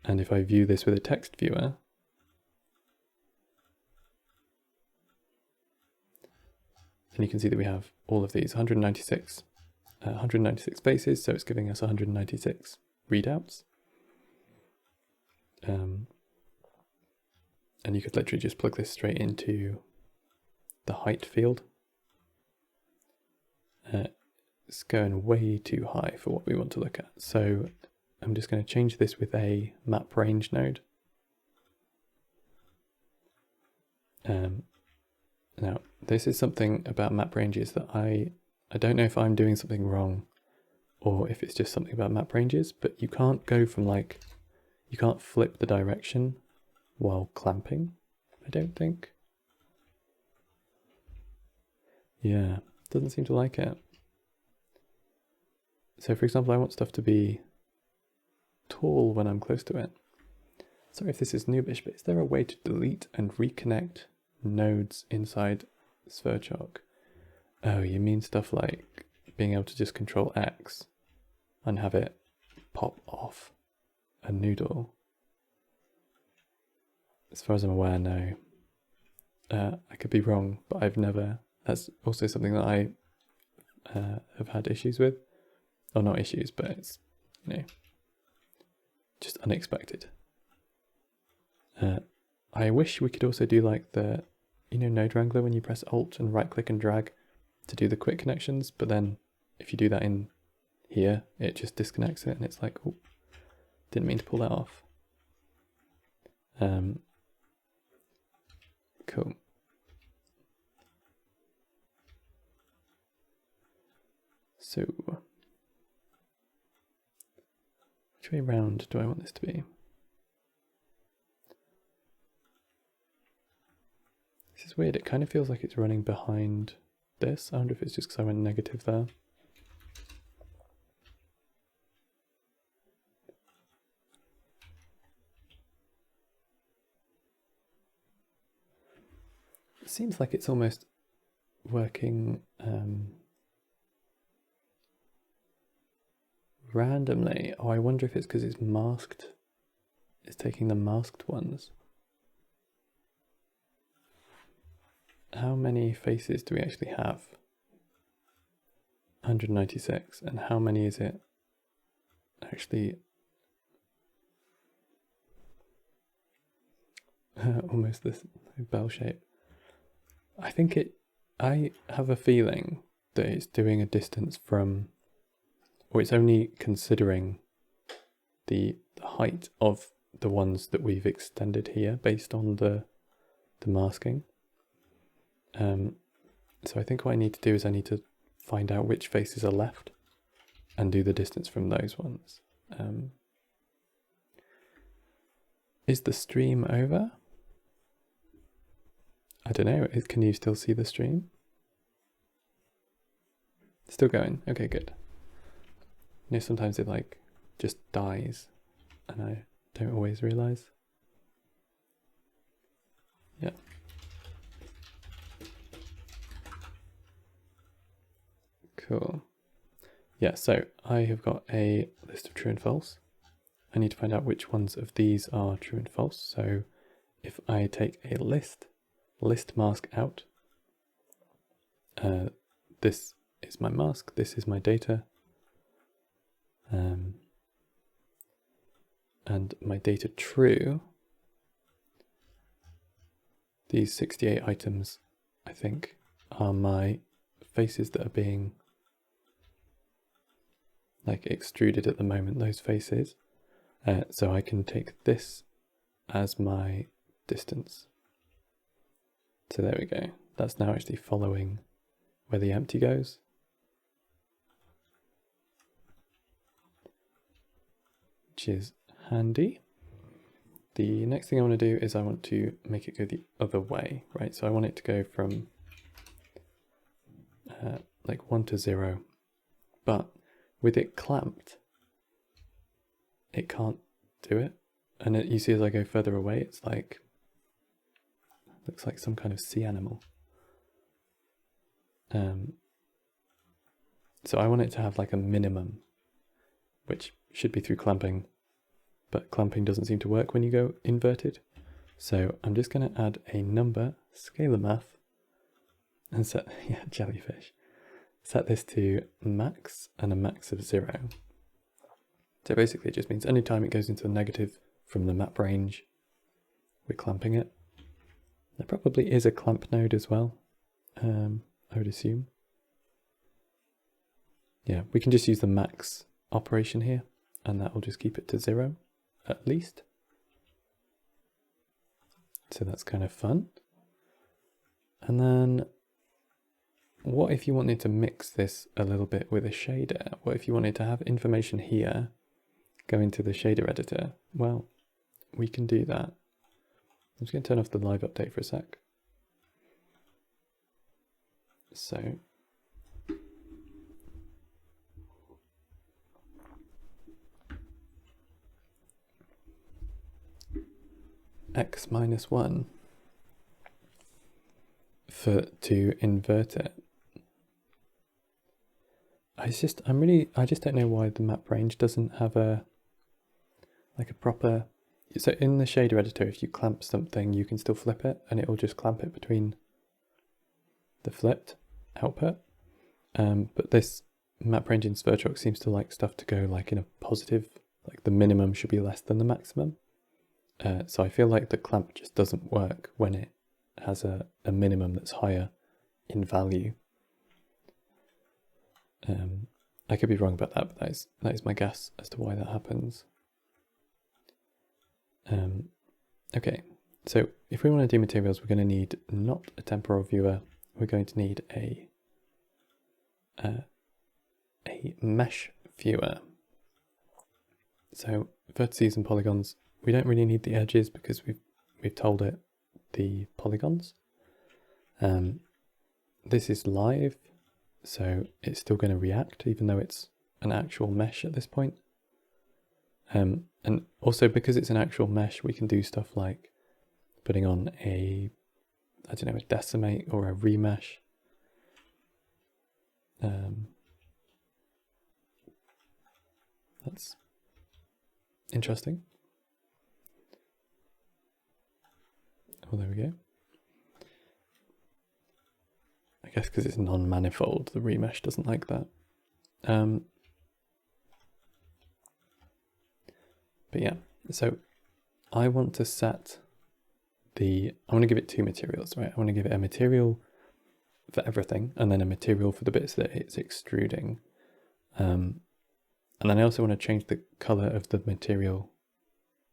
Speaker 1: And if I view this with a text viewer, then you can see that we have all of these 196 spaces, so it's giving us 196 readouts. And you could literally just plug this straight into the height field. It's going way too high for what we want to look at. So I'm just going to change this with a map range node. Now, this is something about map ranges that I don't know if I'm doing something wrong or if it's just something about map ranges, but you can't go from you can't flip the direction while clamping, I don't think. Yeah, doesn't seem to like it. So for example, I want stuff to be tall when I'm close to it. Sorry if this is noobish, but is there a way to delete and reconnect nodes inside Sverchok? Oh, you mean stuff like being able to just control X and have it pop off a noodle? As far as I'm aware, no. I could be wrong, but I've never. That's also something that I have had issues with. Or not issues, but it's, just unexpected. I wish we could also do like the, Node Wrangler when you press Alt and right click and drag to do the quick connections, but then if you do that in here, it just disconnects it and it's like, oh, didn't mean to pull that off. Cool. So, which way round do I want this to be? This is weird, it kind of feels like it's running behind this. I wonder if it's just because I went negative there. It seems like it's almost working randomly. Oh, I wonder if it's because it's masked. It's taking the masked ones. How many faces do we actually have? 196. And how many is it actually? Almost this bell shape. I have a feeling that it's doing a distance from, or it's only considering the height of the ones that we've extended here based on the masking. So I think what I need to do is I need to find out which faces are left and do the distance from those ones. Is the stream over? I don't know, can you still see the stream? Still going, okay, good. Sometimes it like just dies and I don't always realize. Yeah. Cool. Yeah, so I have got a list of true and false. I need to find out which ones of these are true and false. So if I take a list mask out, this is my mask, this is my data, and my data true, these 68 items, I think, are my faces that are being like extruded at the moment, those faces. So I can take this as my distance. So there we go. That's now actually following where the empty goes. Which is handy. The next thing I want to do is I want to make it go the other way, right? So I want it to go from like 1 to 0, but with it clamped, it can't do it. And you see as I go further away, it's like, looks like some kind of sea animal. So I want it to have like a minimum, which should be through clamping, but clamping doesn't seem to work when you go inverted. So I'm just going to add a number, scalar math, and set, yeah, jellyfish. Set this to max and a max of 0. So basically it just means anytime it goes into the negative from the map range, we're clamping it. There probably is a clamp node as well, I would assume. Yeah, we can just use the max operation here, and that will just keep it to 0, at least. So that's kind of fun. And then, what if you wanted to mix this a little bit with a shader? What if you wanted to have information here go into the shader editor? Well, we can do that. I'm just going to turn off the live update for a sec. So, x minus 1 to invert it. I just don't know why the map range doesn't have a proper. So in the shader editor, if you clamp something, you can still flip it, and it will just clamp it between the flipped output. But this map range in Sverchok seems to like stuff to go like in a positive, like the minimum should be less than the maximum. So I feel like the clamp just doesn't work when it has a minimum that's higher in value. I could be wrong about that, but that is my guess as to why that happens. Okay, so if we want to do materials, we're going to need not a temporal viewer. We're going to need a mesh viewer. So vertices and polygons, we don't really need the edges because we've told it the polygons. This is live, so it's still going to react even though it's an actual mesh at this point. And also because it's an actual mesh, we can do stuff like putting on a decimate or a remesh. That's interesting. Oh, there we go. I guess because it's non-manifold, the remesh doesn't like that. But yeah, so I want to set I want to give it two materials, right? I want to give it a material for everything and then a material for the bits that it's extruding. And then I also want to change the color of the material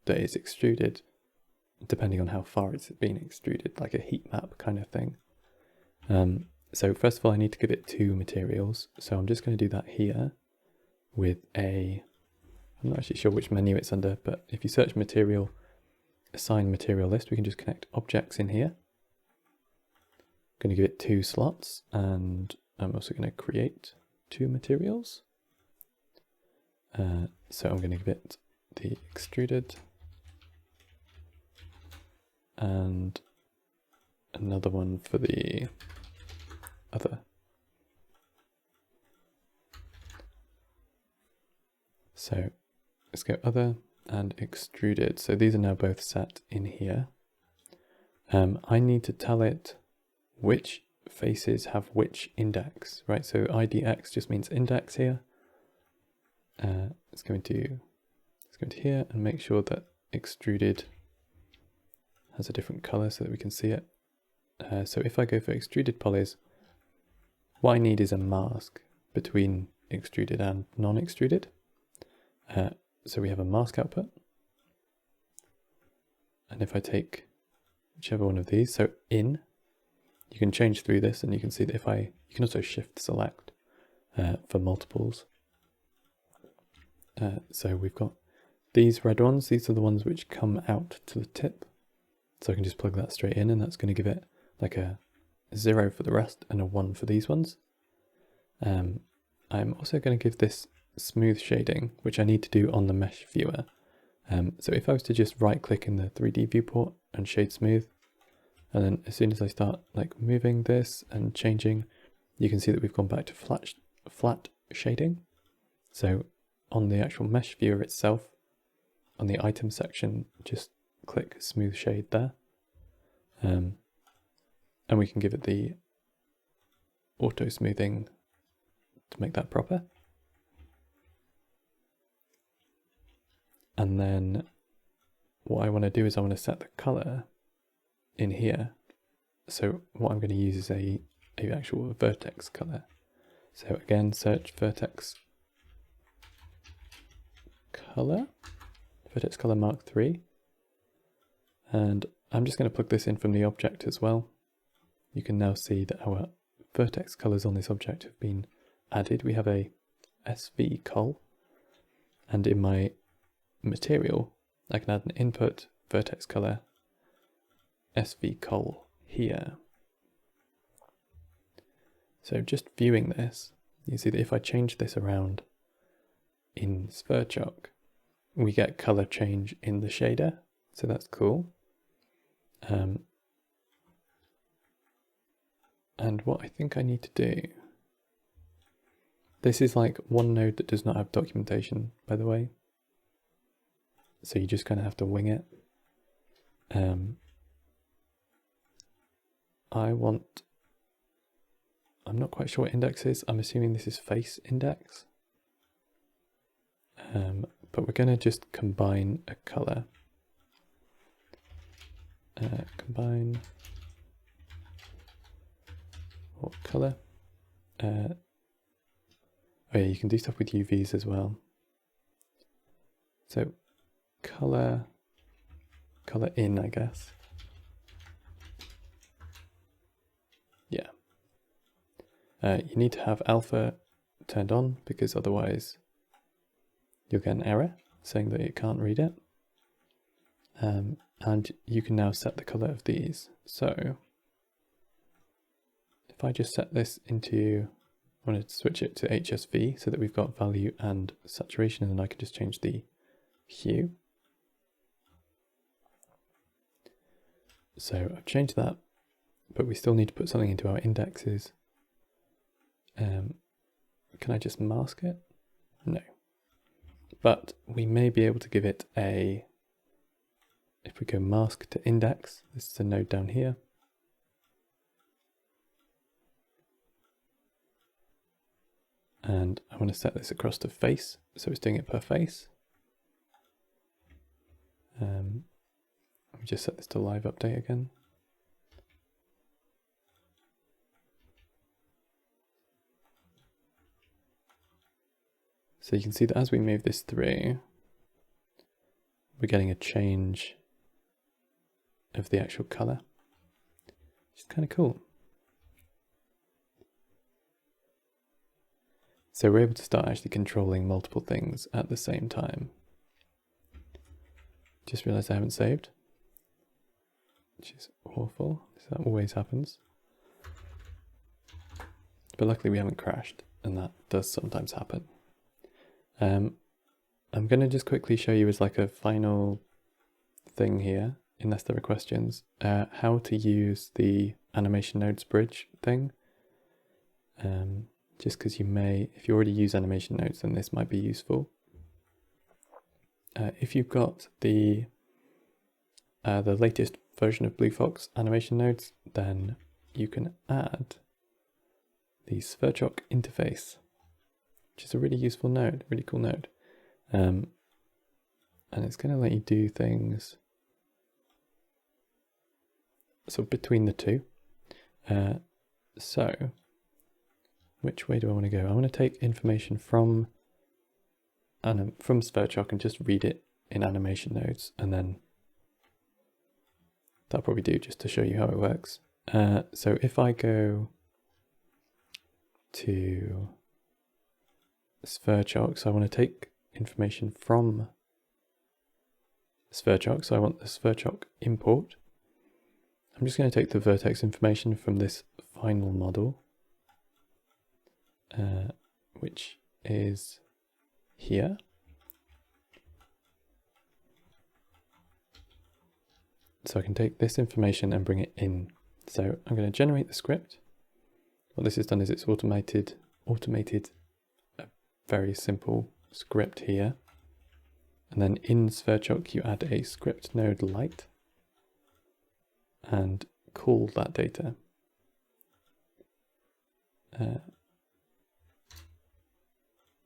Speaker 1: that is extruded depending on how far it's been extruded, like a heat map kind of thing. So first of all, I need to give it two materials. So I'm just going to do that here with I'm not actually sure which menu it's under, but if you search material, assign material list, we can just connect objects in here. I'm going to give it two slots, and I'm also going to create two materials. So I'm going to give it the extruded and another one for the other. So let's go other and extruded. So these are now both set in here. I need to tell it which faces have which index, right? So IDX just means index here. Let's go into here and make sure that extruded has a different color so that we can see it. So if I go for extruded polys, what I need is a mask between extruded and non-extruded. So we have a mask output. And if I take whichever one of these, so in, you can change through this and you can see that you can also shift select for multiples. So we've got these red ones, these are the ones which come out to the tip. So I can just plug that straight in and that's going to give it like a 0 for the rest and a 1 for these ones. I'm also going to give this smooth shading, which I need to do on the mesh viewer. So if I was to just right click in the 3D viewport and shade smooth, and then as soon as I start like moving this and changing, you can see that we've gone back to flat shading. So on the actual mesh viewer itself, on the item section, just click smooth shade there. And we can give it the auto smoothing to make that proper. And then what I want to do is I want to set the color in here. So what I'm going to use is a actual vertex color. So again, search vertex color Mark 3. And I'm just going to plug this in from the object as well. You can now see that our vertex colors on this object have been added. We have a SV col, and in my material, I can add an input vertex color SV col here. So just viewing this, you see that if I change this around in Sverchok, we get color change in the shader. So that's cool. And what I think I need to do, this is like one node that does not have documentation, by the way. So you just kind of have to wing it. I'm not quite sure what index is. I'm assuming this is face index. But we're going to just combine a color. Combine what color? Oh yeah, you can do stuff with UVs as well. So color in, I guess. Yeah. You need to have alpha turned on because otherwise you'll get an error saying that it can't read it. And you can now set the color of these. So if I just set this into, I want to switch it to HSV so that we've got value and saturation, and then I can just change the hue. So I've changed that, but we still need to put something into our indexes. Can I just mask it? No. But we may be able to give it a, if we go mask to index, this is a node down here. And I want to set this across to face, so it's doing it per face. Let me just set this to live update again. So you can see that as we move this through, we're getting a change of the actual color, which is kind of cool. So we're able to start actually controlling multiple things at the same time. Just realized I haven't saved, which is awful. That always happens. But luckily we haven't crashed, and that does sometimes happen. I'm going to just quickly show you as like a final thing here, unless there are questions, how to use the Animation Nodes bridge thing. Just because you may, if you already use Animation Nodes, then this might be useful. If you've got the latest version of BlueFox Animation Nodes, then you can add the Sverchok interface, which is a really useful node, really cool node. And it's going to let you do things sort of between the two. So which way do I want to go? I want to take information from Sverchok and just read it in Animation Nodes, and then that'll probably do just to show you how it works. So if I go to Sverchok, so I want to take information from Sverchok, so I want the Sverchok import. I'm just going to take the vertex information from this final model, which is here. So I can take this information and bring it in. So I'm going to generate the script. What this has done is it's automated a very simple script here. And then in Sverchok you add a script node light and call that data.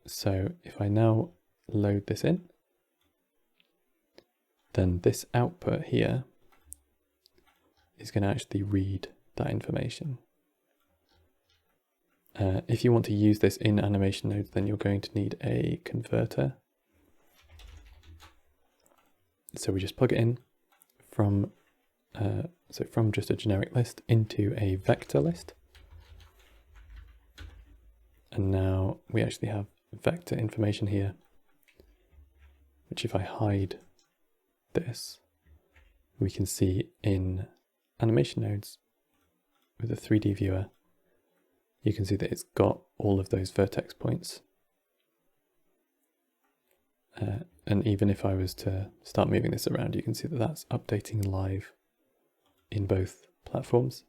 Speaker 1: So if I now load this in, then this output here is going to actually read that information. If you want to use this in Animation Nodes, then you're going to need a converter. So we just plug it in from just a generic list into a vector list. And now we actually have vector information here, which if I hide this, we can see in Animation Nodes with a 3D viewer. You can see that it's got all of those vertex points. And even if I was to start moving this around, you can see that that's updating live in both platforms.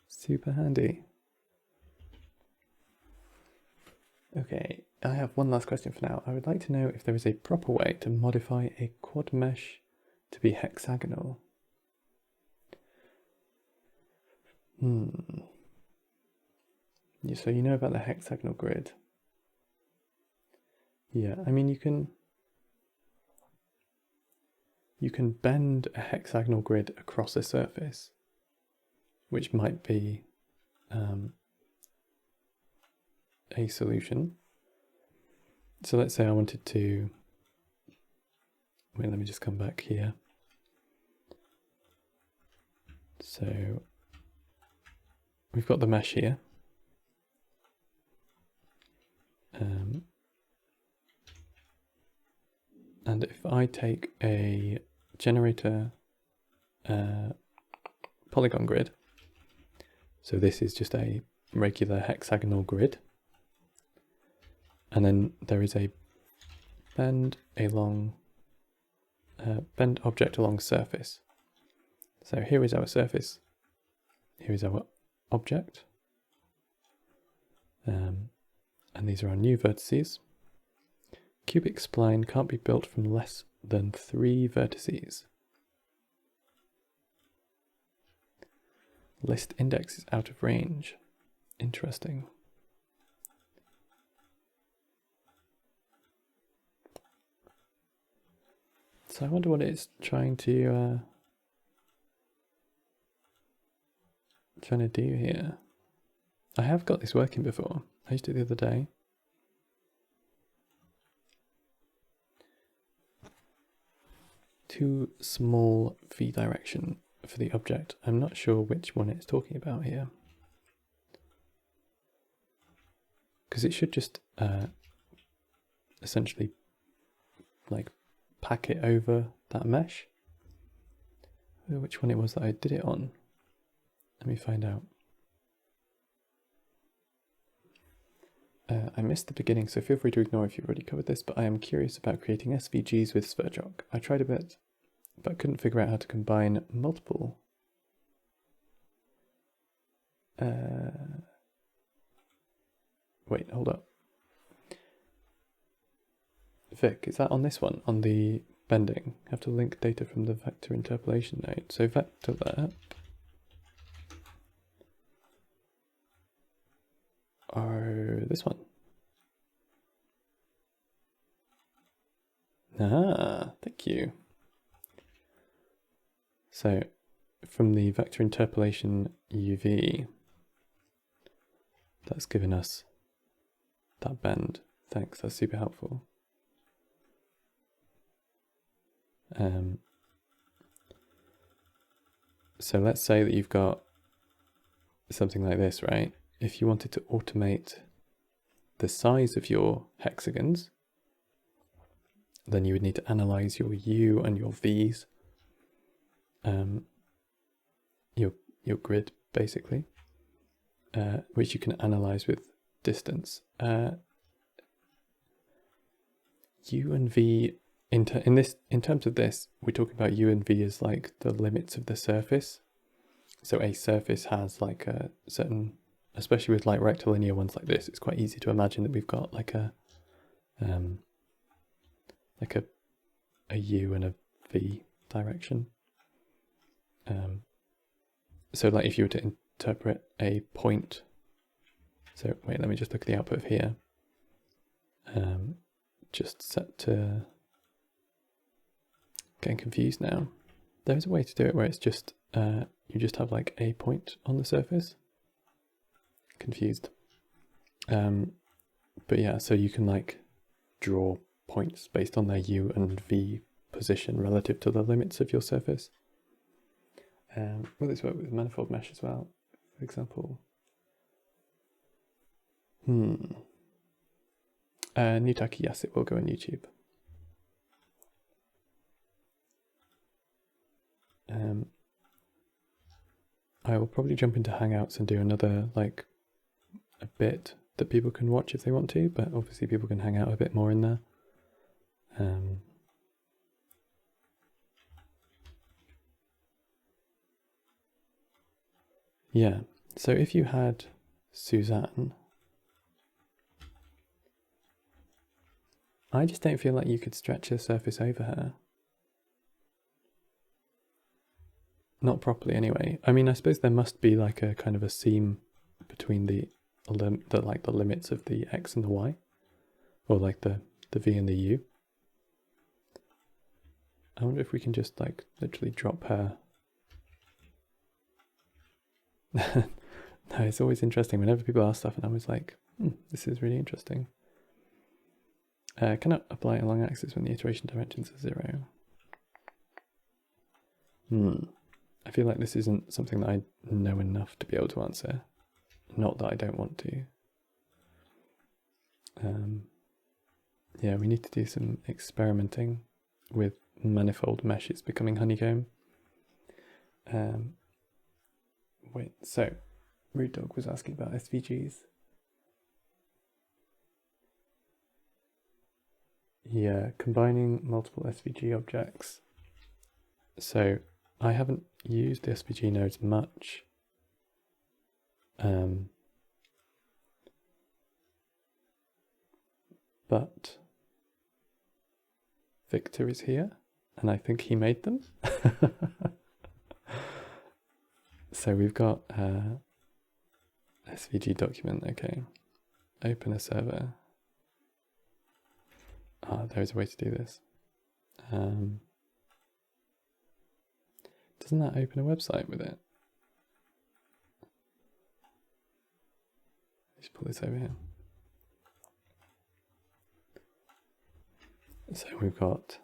Speaker 1: Super handy. Okay, I have one last question for now. I would like to know if there is a proper way to modify a quad mesh to be hexagonal. So you know about the hexagonal grid. Yeah, I mean you can bend a hexagonal grid across a surface, which might be a solution. So let's say I wanted to, wait, let me just come back here. So we've got the mesh here. And if I take a generator polygon grid, so this is just a regular hexagonal grid, and then there is a bend object along surface. So here is our surface, here is our object, and these are our new vertices. Cubic spline can't be built from less than 3 vertices. List index is out of range. Interesting. So I wonder what it's trying to do here. I have got this working before. I used to the other day. Too small V direction for the object. I'm not sure which one it's talking about here. Because it should just essentially like pack it over that mesh. Which one it was that I did it on? Let me find out. I missed the beginning, so feel free to ignore if you've already covered this, but I am curious about creating SVGs with Sverchok. I tried a bit, but couldn't figure out how to combine multiple. Wait, hold up. Vic, is that on this one? On the bending? Have to link data from the vector interpolation node. So vector there. This one. Ah, thank you. So from the vector interpolation UV, that's given us that bend. Thanks, that's super helpful. So let's say that you've got something like this, right? If you wanted to automate the size of your hexagons, then you would need to analyze your U and your V's, your grid basically, which you can analyze with distance. U and V, in terms of this, we're talking about U and V as like the limits of the surface. So a surface has like a certain, especially with like rectilinear ones like this, it's quite easy to imagine that we've got like a U and a V direction. So like if you were to interpret a point, so wait, let me just look at the output here. Just set to, getting confused now. There's a way to do it where it's just, you just have like a point on the surface. Confused. But yeah, so you can like draw points based on their U and V position relative to the limits of your surface. Will this work with manifold mesh as well, for example? Nutaki, yes, it will go on YouTube. I will probably jump into Hangouts and do another, like, a bit that people can watch if they want to, but obviously people can hang out a bit more in there. Yeah, so if you had Suzanne, I just don't feel like you could stretch a surface over her. Not properly anyway. I mean, I suppose there must be like a kind of a seam between the limits of the X and the Y, or like the V and the U. I wonder if we can just like literally drop her. No, it's always interesting whenever people ask stuff and I was like, this is really interesting. Cannot apply a long axis when the iteration dimensions are 0. I feel like this isn't something that I know enough to be able to answer. Not that I don't want to. Yeah, we need to do some experimenting with manifold meshes becoming honeycomb. Wait, so Rude Dog was asking about SVGs. Yeah, combining multiple SVG objects. So I haven't used the SVG nodes much. But Victor is here, and I think he made them. So we've got SVG document, okay. Open a server. There's a way to do this. Doesn't that open a website with it? Let's pull this over here. So we've got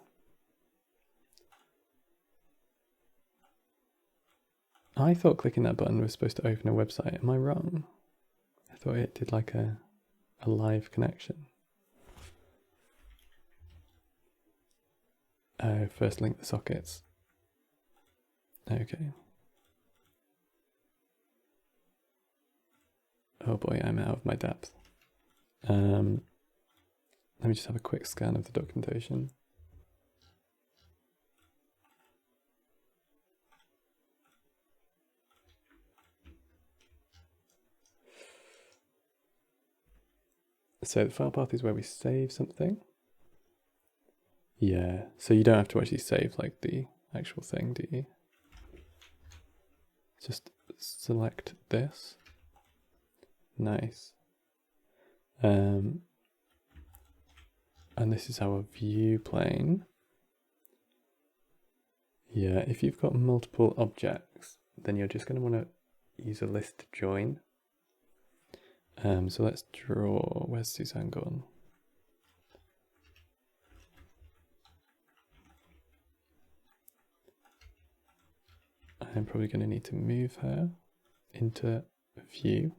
Speaker 1: I thought clicking that button was supposed to open a website. Am I wrong? I thought it did like a live connection. First link the sockets. Okay. Oh boy, I'm out of my depth. Let me just have a quick scan of the documentation. So the file path is where we save something. Yeah, so you don't have to actually save like the actual thing, do you? Just select this. Nice. And this is our view plane. Yeah, if you've got multiple objects, then you're just going to want to use a list join. So let's draw, where's Suzanne gone? I'm probably going to need to move her into view.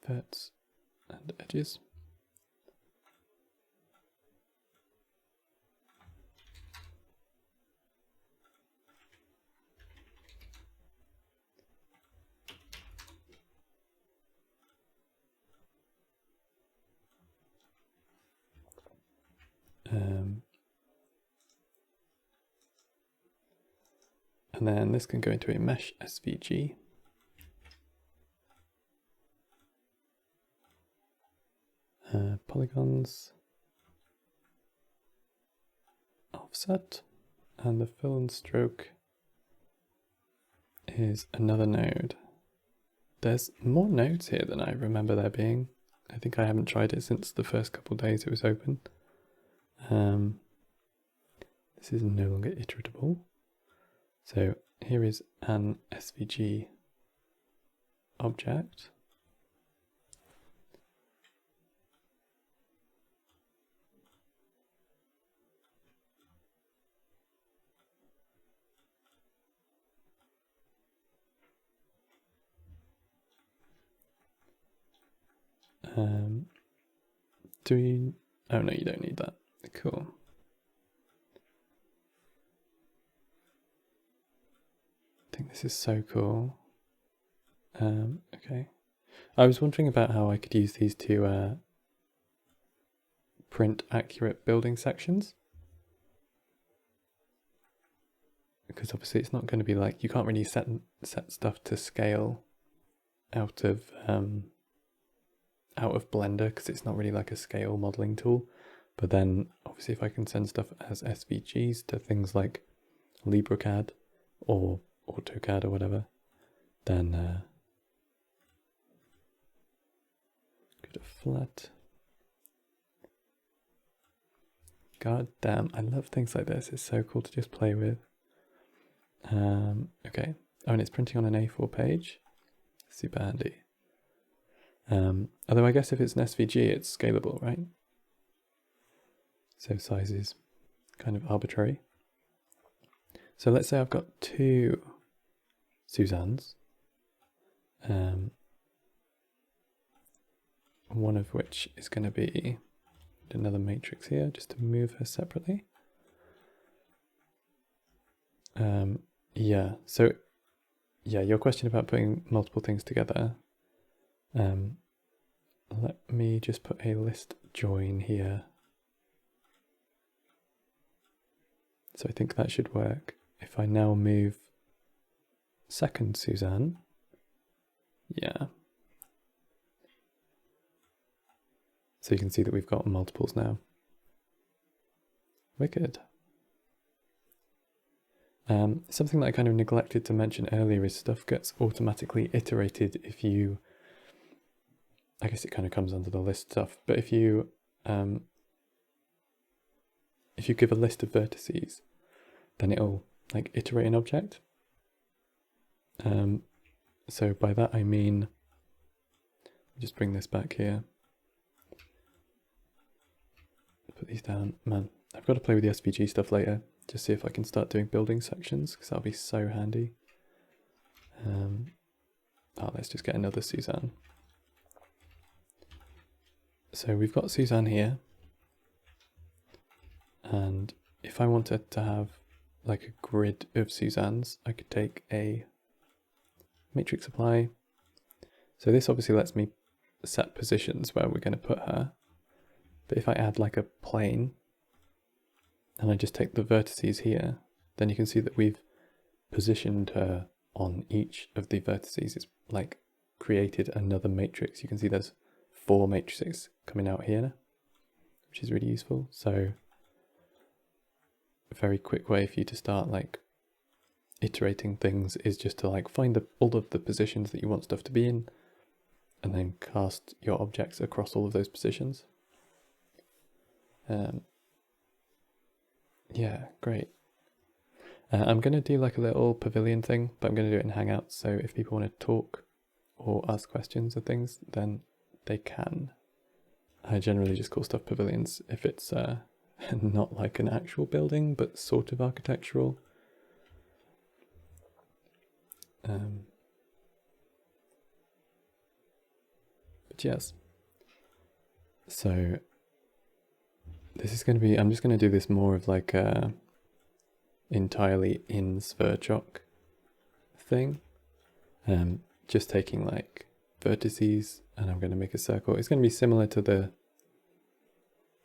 Speaker 1: Verts and edges. And then this can go into a mesh SVG. Polygons, offset, and the fill and stroke is another node. There's more nodes here than I remember there being. I think I haven't tried it since the first couple of days it was open. This is no longer iteratable. So here is an SVG object. Do we? Oh no, you don't need that. Cool. I think this is so cool. Okay. I was wondering about how I could use these to print accurate building sections. because obviously it's not going to be like, you can't really set stuff to scale out of Blender, because it's not really like a scale modeling tool. But then obviously if I can send stuff as SVGs to things like LibreCAD or AutoCAD or whatever, then give it a flat. God damn, I love things like this. It's so cool to just play with. Okay. Oh, and it's printing on an A4 page. Super handy. Although I guess if it's an SVG, it's scalable, right? So size is kind of arbitrary. So let's say I've got two Suzannes, one of which is going to be another matrix here, just to move her separately. Yeah, so yeah, your question about putting multiple things together, let me just put a list join here. So I think that should work. If I now move second Suzanne, yeah. So you can see that we've got multiples now. Wicked. Something that I kind of neglected to mention earlier is stuff gets automatically iterated if you, I guess it kind of comes under the list stuff, but if you give a list of vertices, then it'll like iterate an object. So by that I mean, just bring this back here. Put these down. Man, I've got to play with the SVG stuff later, just see if I can start doing building sections, because that'll be so handy. Let's just get another Suzanne. So we've got Suzanne here, and if I wanted to have like a grid of Suzannes, I could take a matrix apply. So this obviously lets me set positions where we're going to put her. But if I add like a plane and I just take the vertices here, then you can see that we've positioned her on each of the vertices. It's like created another matrix. You can see there's 4 matrices coming out here, which is really useful. So a very quick way for you to start like iterating things is just to like find all of the positions that you want stuff to be in, and then cast your objects across all of those positions. Yeah, great. I'm going to do like a little pavilion thing, but I'm going to do it in Hangouts, so if people want to talk or ask questions or things, then they can. I generally just call stuff pavilions if it's not like an actual building, but sort of architectural. But yes. So this is going to be, I'm just going to do this more of like a entirely in Sverchok thing. Just taking like vertices, and I'm going to make a circle. It's going to be similar to the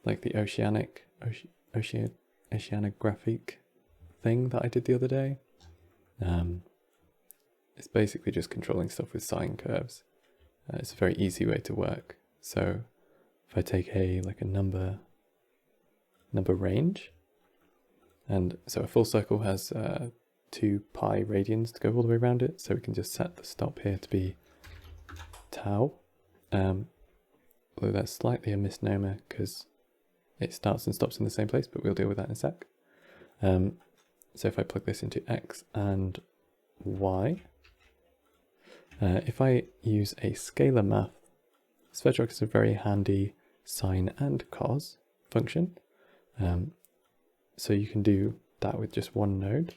Speaker 1: like the oceanographic thing that I did the other day. It's basically just controlling stuff with sine curves. It's a very easy way to work. So if I take a number range, and so a full circle has 2 pi radians to go all the way around it, so we can just set the stop here to be tau. Although that's slightly a misnomer because it starts and stops in the same place, but we'll deal with that in a sec. So if I plug this into x and y, if I use a scalar math, Sverchok is a very handy sine and cos function. So you can do that with just one node.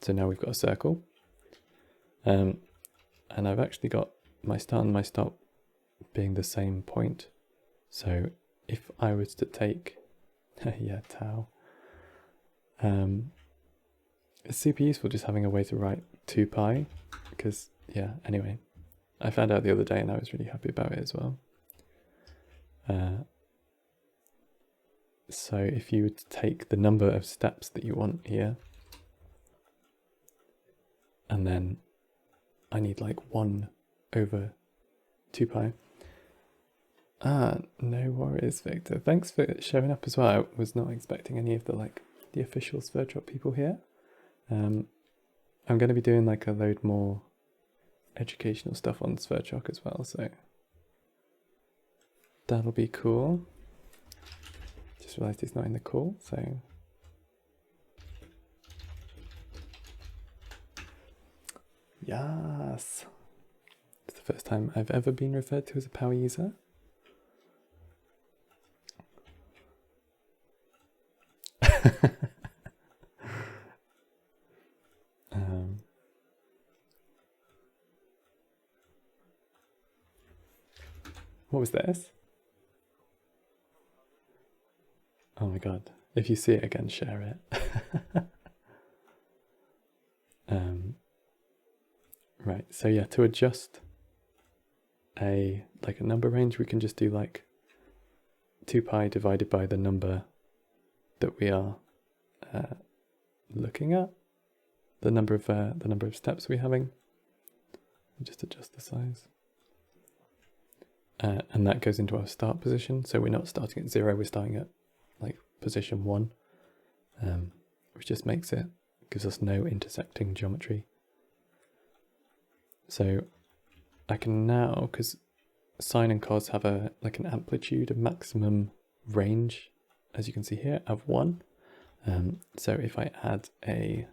Speaker 1: So now we've got a circle. And I've actually got my start and my stop being the same point. So if I was to take, yeah, tau, it's super useful just having a way to write 2 pi, because, yeah, anyway, I found out the other day and I was really happy about it as well. So if you were to take the number of steps that you want here, and then I need like 1 over 2 pi. No worries, Victor. Thanks for showing up as well. I was not expecting any of the official Sverchok people here. I'm going to be doing like a load more educational stuff on Sverchok as well, so that'll be cool. Just realised he's not in the call, so yes. It's the first time I've ever been referred to as a power user. What was this? Oh my god. If you see it again, share it. Right, so yeah, to adjust a number range, we can just do like 2 pi divided by the number that we are looking at, the number of steps we're having. Just adjust the size. And that goes into our start position. So we're not starting at 0, we're starting at like position 1, which just gives us no intersecting geometry. So I can now, because sine and cos have an amplitude, a maximum range, as you can see here, of 1. So if I add a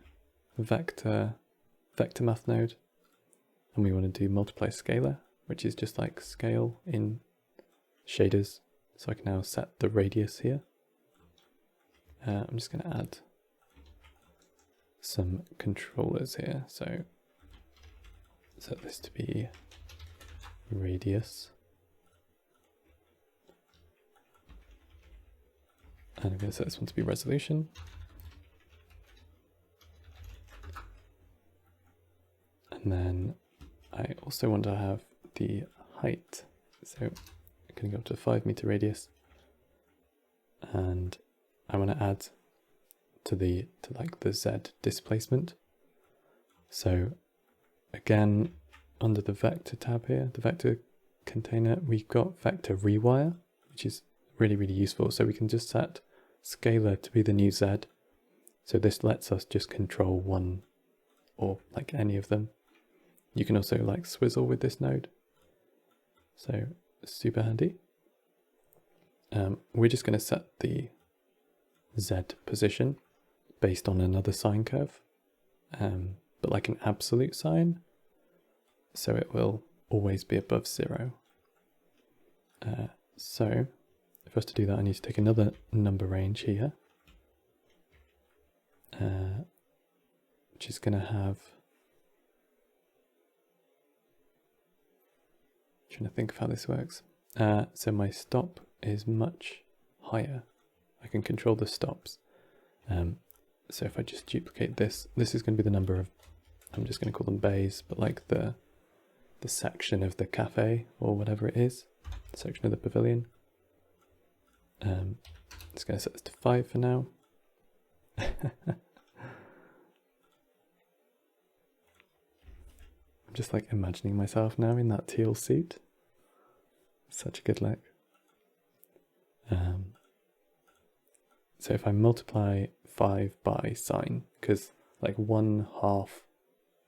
Speaker 1: vector math node, and we want to do multiply scalar, which is just like scale in shaders. So I can now set the radius here. I'm just going to add some controllers here. So set this to be radius. And I'm going to set this one to be resolution. And then I also want to have the height. So I'm going to go up to 5 meter radius. And I want to add to the Z displacement. So again, under the vector tab here, the vector container, we've got vector rewire, which is really, really useful. So we can just set scalar to be the new Z. So this lets us just control one or like any of them. You can also like swizzle with this node. So super handy. We're just going to set the Z position based on another sine curve, but like an absolute sine. So it will always be above 0. So for us to do that, I need to take another number range here, which is going to have, trying to think of how this works. So my stop is much higher. I can control the stops. So if I just duplicate this, this is going to be the number of, I'm just going to call them bays, but like the section of the cafe or whatever it is, the section of the pavilion. Just going to set this to 5 for now. I'm just like imagining myself now in that teal suit. Such a good look. So if I multiply 5 by sine, because like 1/2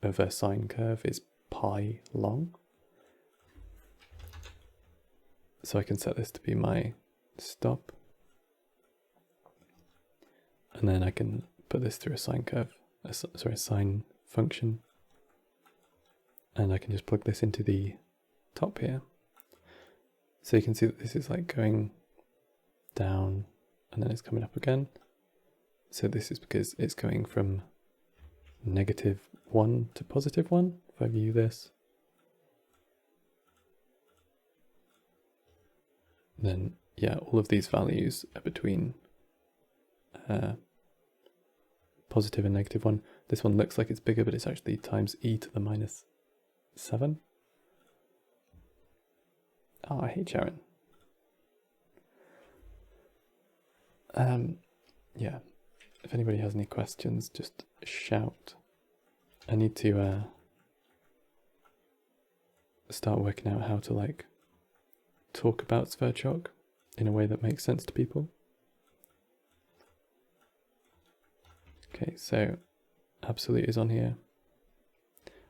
Speaker 1: of a sine curve is pi long. So I can set this to be my stop. And then I can put this through a sine curve, a sine function. And I can just plug this into the top here. So you can see that this is like going down and then it's coming up again. So this is because it's going from -1 to +1. If I view this, then yeah, all of these values are between positive and -1. This one looks like it's bigger, but it's actually times e to the -7. Oh, I hate Sharon. Yeah, if anybody has any questions, just shout. I need to start working out how to like talk about Sverchok in a way that makes sense to people. Okay, so absolute is on here.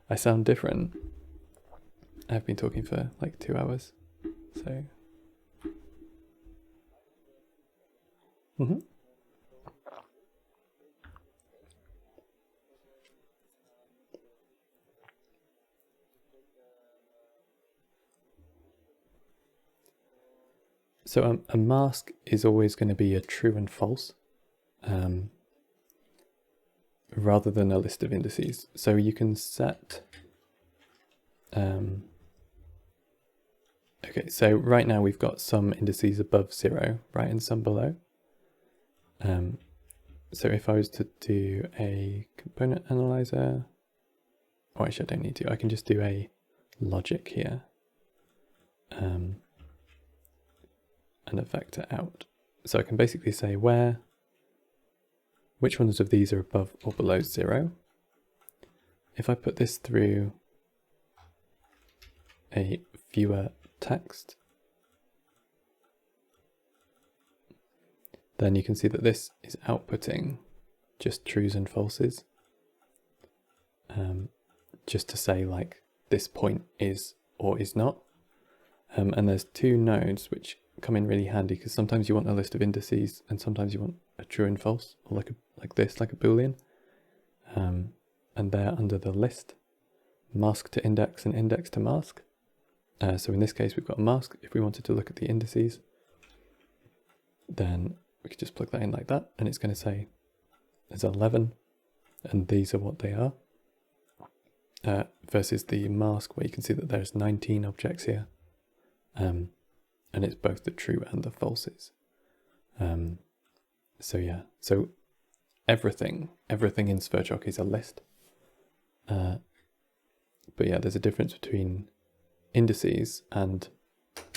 Speaker 1: I sound different. I've been talking for like 2 hours, so. So a mask is always going to be a true and false, rather than a list of indices. So you can set, okay, so right now we've got some indices above 0, right, and some below. So if I was to do a component analyzer, or actually I don't need to, I can just do a logic here, and a vector out. So I can basically say which ones of these are above or below 0. If I put this through a viewer text, then you can see that this is outputting just trues and falses, just to say like this point is or is not. And there's 2 nodes which come in really handy, because sometimes you want a list of indices and sometimes you want a true and false, or like this, like a boolean. And they're under the list, mask to index and index to mask. So in this case we've got a mask. If we wanted to look at the indices, then we could just plug that in like that, and it's going to say there's 11 and these are what they are, versus the mask where you can see that there's 19 objects here, and it's both the true and the falses. So yeah, so everything in Sverchok is a list. But yeah, there's a difference between indices and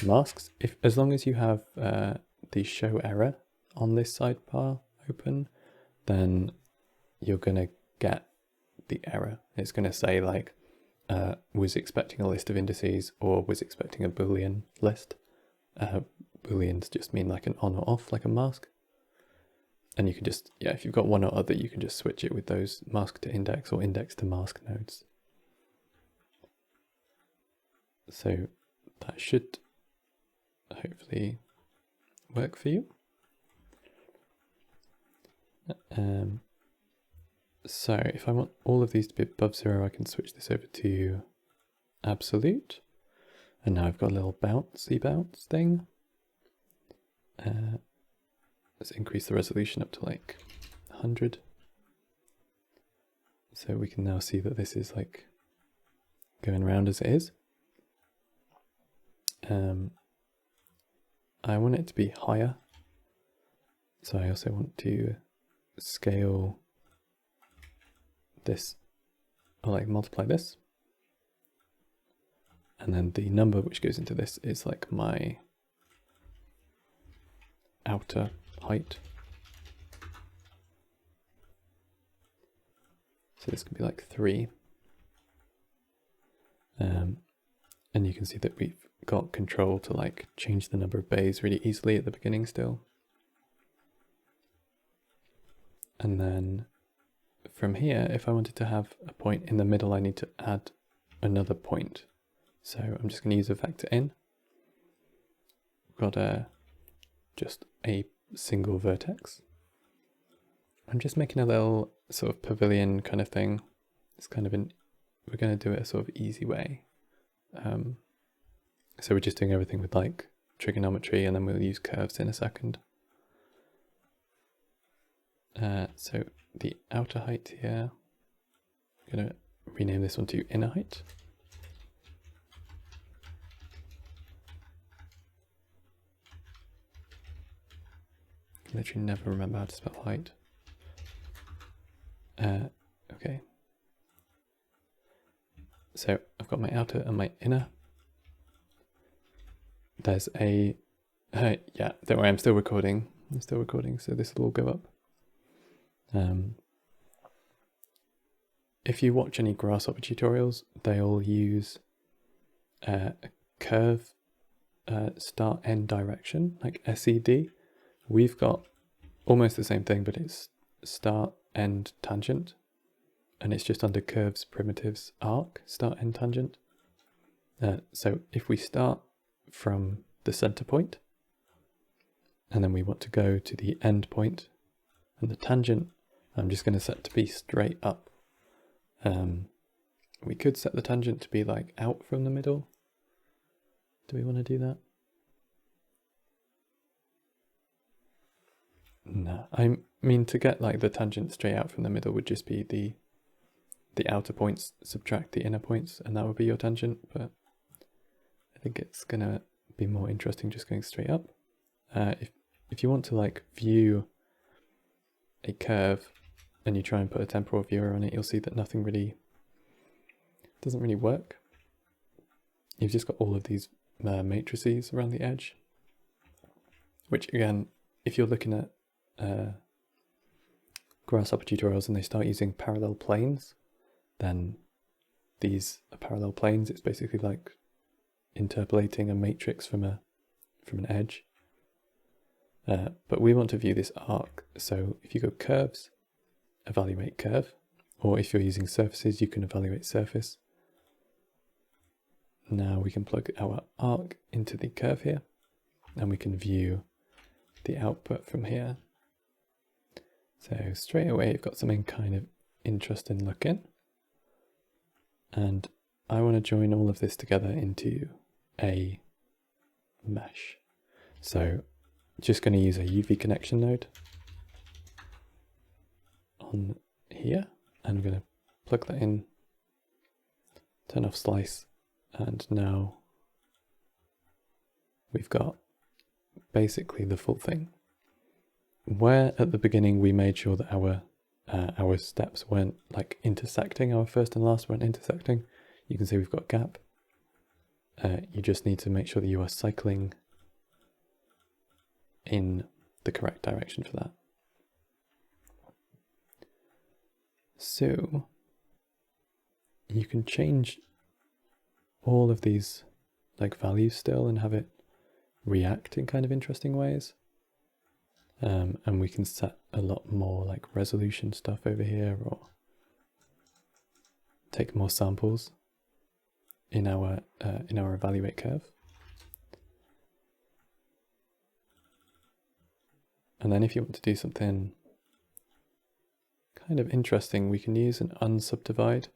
Speaker 1: masks. As long as you have the show error on this sidebar open, then you're gonna get the error. It's gonna say like was expecting a list of indices or was expecting a Boolean list. Booleans just mean like an on or off, like a mask. And you can just, yeah, if you've got one or other, you can just switch it with those mask to index or index to mask nodes. So that should hopefully work for you. So if I want all of these to be above 0, I can switch this over to absolute. And now I've got a little bouncy bounce thing. Let's increase the resolution up to like 100. So we can now see that this is like going around as it is. I want it to be higher. So I also want to scale this, or like multiply this. And then the number which goes into this is like my outer height. So this can be like 3. And you can see that we've got control to like change the number of bays really easily at the beginning still. And then from here, if I wanted to have a point in the middle, I need to add another point. So I'm just going to use a vector in. We've got just a single vertex. I'm just making a little sort of pavilion kind of thing. It's kind of we're going to do it a sort of easy way. So we're just doing everything with like trigonometry, and then we'll use curves in a second. So the outer height here, I'm going to rename this one to inner height. I literally never remember how to spell height. Okay. So I've got my outer and my inner. There's a, yeah, don't worry, I'm still recording, so this will all go up. if you watch any Grasshopper tutorials, they'll use a curve start end direction, like SED. We've got almost the same thing, but it's start end tangent, and it's just under curves primitives arc start end tangent. So if we start from the center point, and then we want to go to the end point, and the tangent I'm just going to set to be straight up. We could set the tangent to be like out from the middle. Do we want to do that? No, I mean, to get like the tangent straight out from the middle would just be the outer points subtract the inner points, and that would be your tangent, but I think it's gonna be more interesting just going straight up. If you want to like view a curve and you try and put a temporal viewer on it, you'll see that nothing really doesn't really work. You've just got all of these matrices around the edge, which again, if you're looking at Grasshopper tutorials and they start using parallel planes, then these are parallel planes. It's basically like interpolating a matrix from an edge. But we want to view this arc. So if you go curves, evaluate curve, or if you're using surfaces, you can evaluate surface. Now we can plug our arc into the curve here, and we can view the output from here. So straight away, you've got something kind of interesting looking. And I want to join all of this together into a mesh. So just going to use a UV connection node on here. I'm going to plug that in, turn off slice, and now we've got basically the full thing. Where at the beginning we made sure that our steps weren't like intersecting, our first and last weren't intersecting, you can see we've got a gap. You just need to make sure that you are cycling in the correct direction for that. So you can change all of these like values still and have it react in kind of interesting ways. And we can set a lot more like resolution stuff over here, or take more samples in our evaluate curve. And then if you want to do something kind of interesting, we can use an unsubdivide.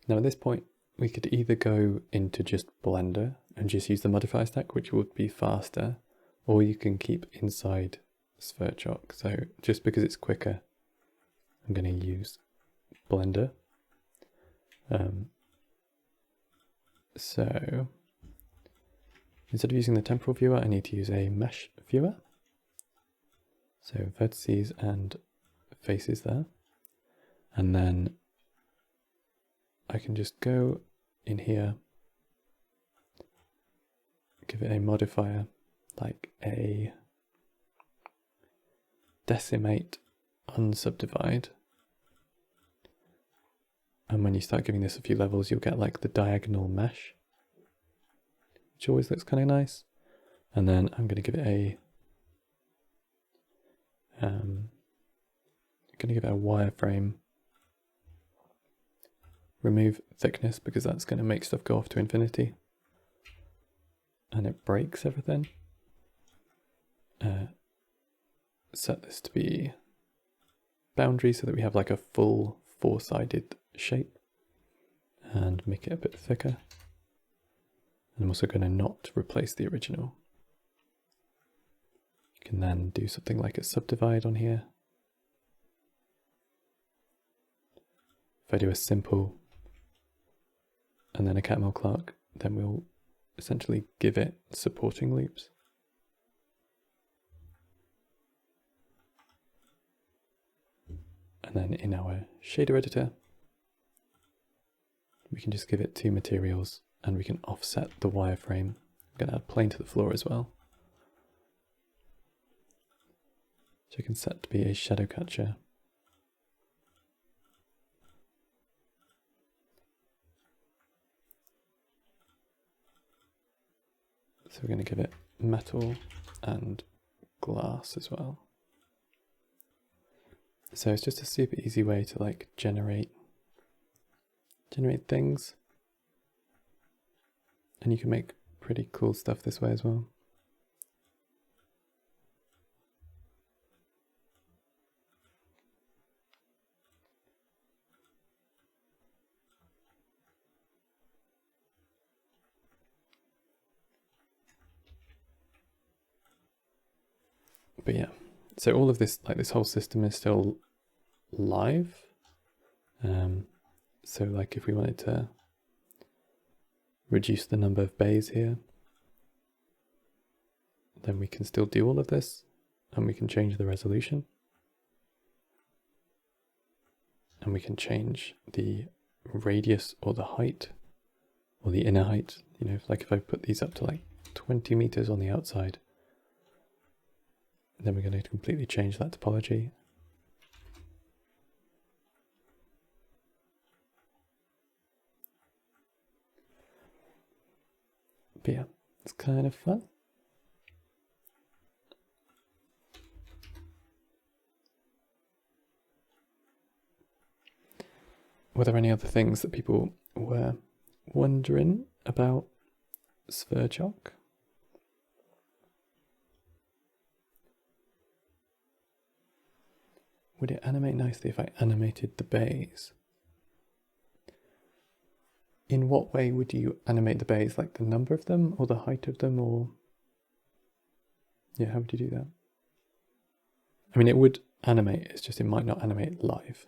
Speaker 1: Now at this point, we could either go into just Blender and just use the modifier stack, which would be faster, or you can keep inside Sverchok. So just because it's quicker, I'm going to use Blender. So instead of using the temporal viewer, I need to use a mesh viewer. So vertices and faces there. And then I can just go in here, give it a modifier like a decimate unsubdivide. And when you start giving this a few levels, you'll get like the diagonal mesh, which always looks kind of nice. And then I'm going to give it a wireframe. Remove thickness because that's going to make stuff go off to infinity. And it breaks everything. Set this to be boundary so that we have like a full four-sided shape, and make it a bit thicker. And I'm also going to not replace the original. You can then do something like a subdivide on here. If I do a simple and then a Catmull Clark, then we'll essentially give it supporting loops. And then in our shader editor, we can just give it two materials and we can offset the wireframe. I'm going to add plane to the floor as well. So I can set to be a shadow catcher. So we're going to give it metal and glass as well. So it's just a super easy way to like generate things. And you can make pretty cool stuff this way as well. But yeah, so all of this, like this whole system is still live. So like if we wanted to reduce the number of bays here, then we can still do all of this, and we can change the resolution. And we can change the radius or the height or the inner height. You know, like if I put these up to like 20 meters on the outside, then we're going to completely change that topology. But yeah, it's kind of fun. Were there any other things that people were wondering about Sverchok? Would it animate nicely if I animated the bays? In what way would you animate the bays? Like the number of them or the height of them, or... Yeah, how would you do that? I mean, it would animate, it's just it might not animate live.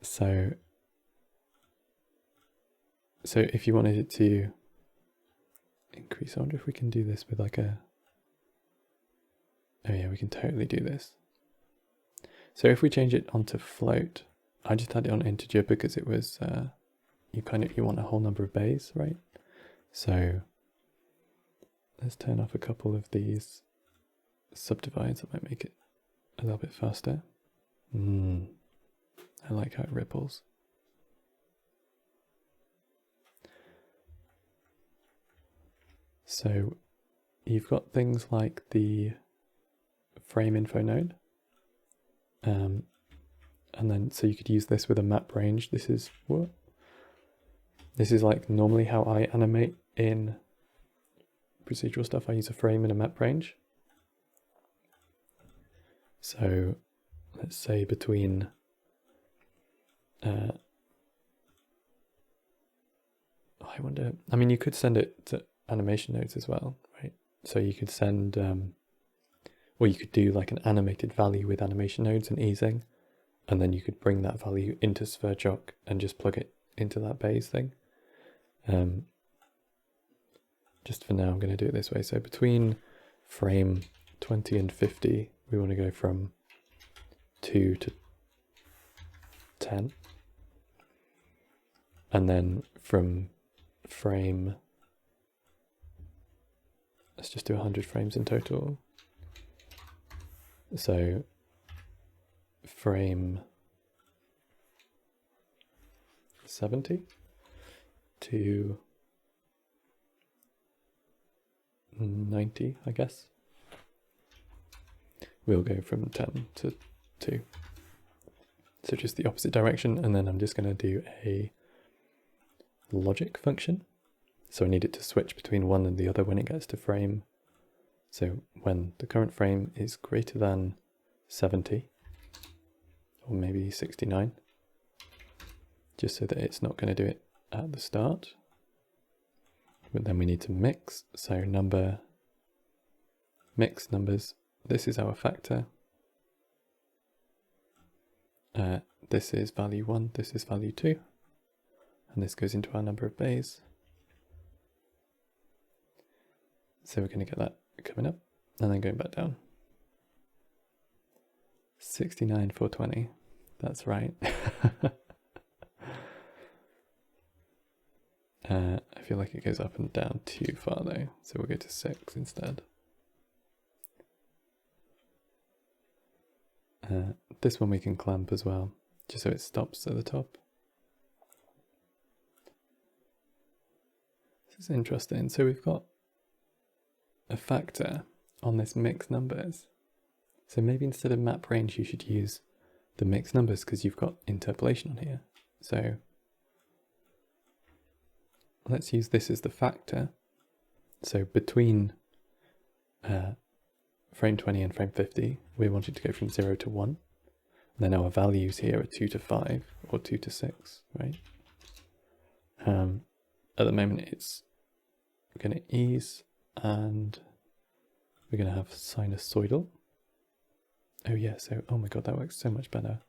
Speaker 1: So if you wanted it to increase, I wonder if we can do this with like a... Oh yeah, we can totally do this. So if we change it onto float, I just had it on integer because it was, you want a whole number of bays, right? So let's turn off a couple of these subdivides that might make it a little bit faster. I like how it ripples. So you've got things like the frame info node. And then, so you could use this with a map range. This is what? This is like normally how I animate in procedural stuff. I use a frame and a map range. So let's say between I wonder, I mean, you could send it to animation nodes as well, right? So you could send, or you could do like an animated value with animation nodes and easing, and then you could bring that value into Sverchok and just plug it into that base thing. Just for now, I'm going to do it this way. So between frame 20 and 50, we want to go from 2 to 10. And then from frame, let's just do 100 frames in total. So frame 70 to 90, I guess. We'll go from 10 to 2. So just the opposite direction, and then I'm just going to do a logic function. So I need it to switch between one and the other when it gets to frame. So when the current frame is greater than 70, or maybe 69, just so that it's not going to do it at the start. But then we need to mix, so mix numbers. This is our factor. This is value 1, this is value 2, and this goes into our number of bays. So we're going to get that coming up and then going back down. 69,420, that's right. I feel like it goes up and down too far though, so we'll go to 6 instead. This one we can clamp as well, just so it stops at the top. is interesting. So we've got a factor on this mixed numbers. So maybe instead of map range, you should use the mixed numbers because you've got interpolation on here. So let's use this as the factor. So between frame 20 and frame 50, we want it to go from 0 to 1. And then our values here are 2 to 5 or 2 to 6, right? At the moment, it's going to ease and we're going to have sinusoidal. Oh yeah, so, oh my god, that works so much better.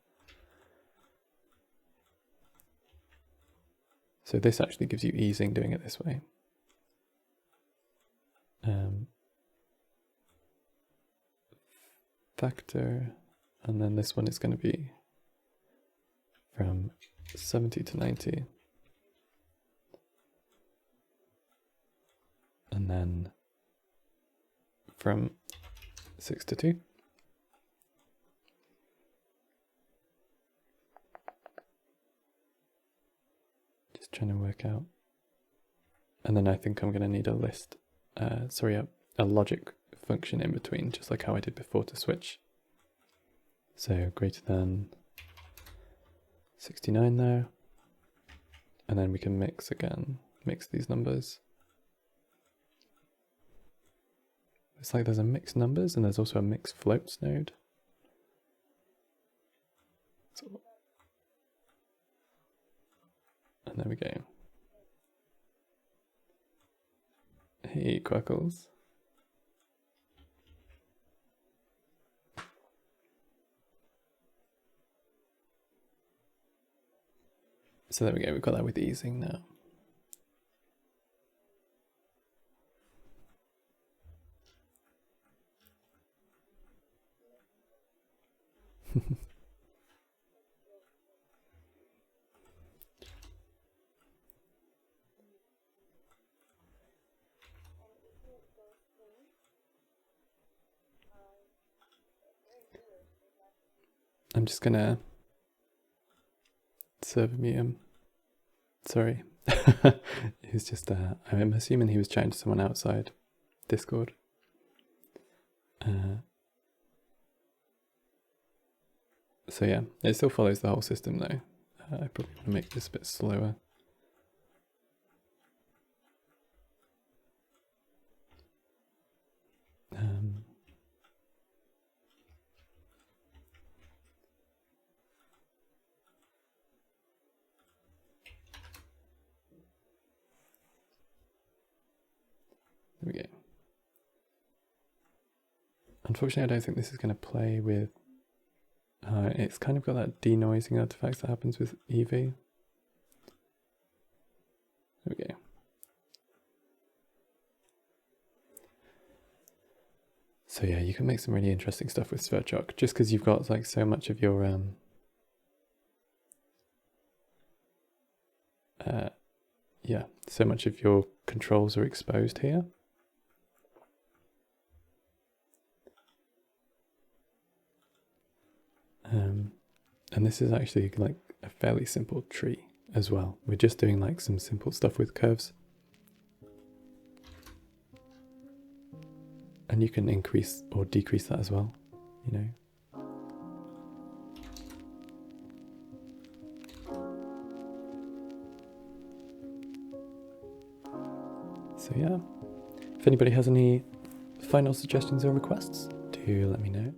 Speaker 1: So this actually gives you easing doing it this way. Factor, and then this one is going to be from 70 to 90. And then from 6 to 2. Just trying to work out. And then I think I'm going to need a list, a logic function in between, just like how I did before to switch. So greater than 69 there. And then we can mix again, mix these numbers. It's like there's a mixed numbers and there's also a mixed floats node. So, and there we go. Hey, Quackles. So there we go, we've got that with easing now. I'm just gonna serve me sorry. He's just I'm assuming he was chatting to someone outside Discord. So yeah, it still follows the whole system though. I probably want to make this a bit slower. There we go. Unfortunately, I don't think this is going to play with... it's kind of got that denoising artifacts that happens with Eevee. There we go. So yeah, you can make some really interesting stuff with Sverchok, just because you've got like so much of your yeah, so much of your controls are exposed here. And this is actually like a fairly simple tree as well. We're just doing like some simple stuff with curves. And you can increase or decrease that as well, you know. So yeah, if anybody has any final suggestions or requests, do let me know.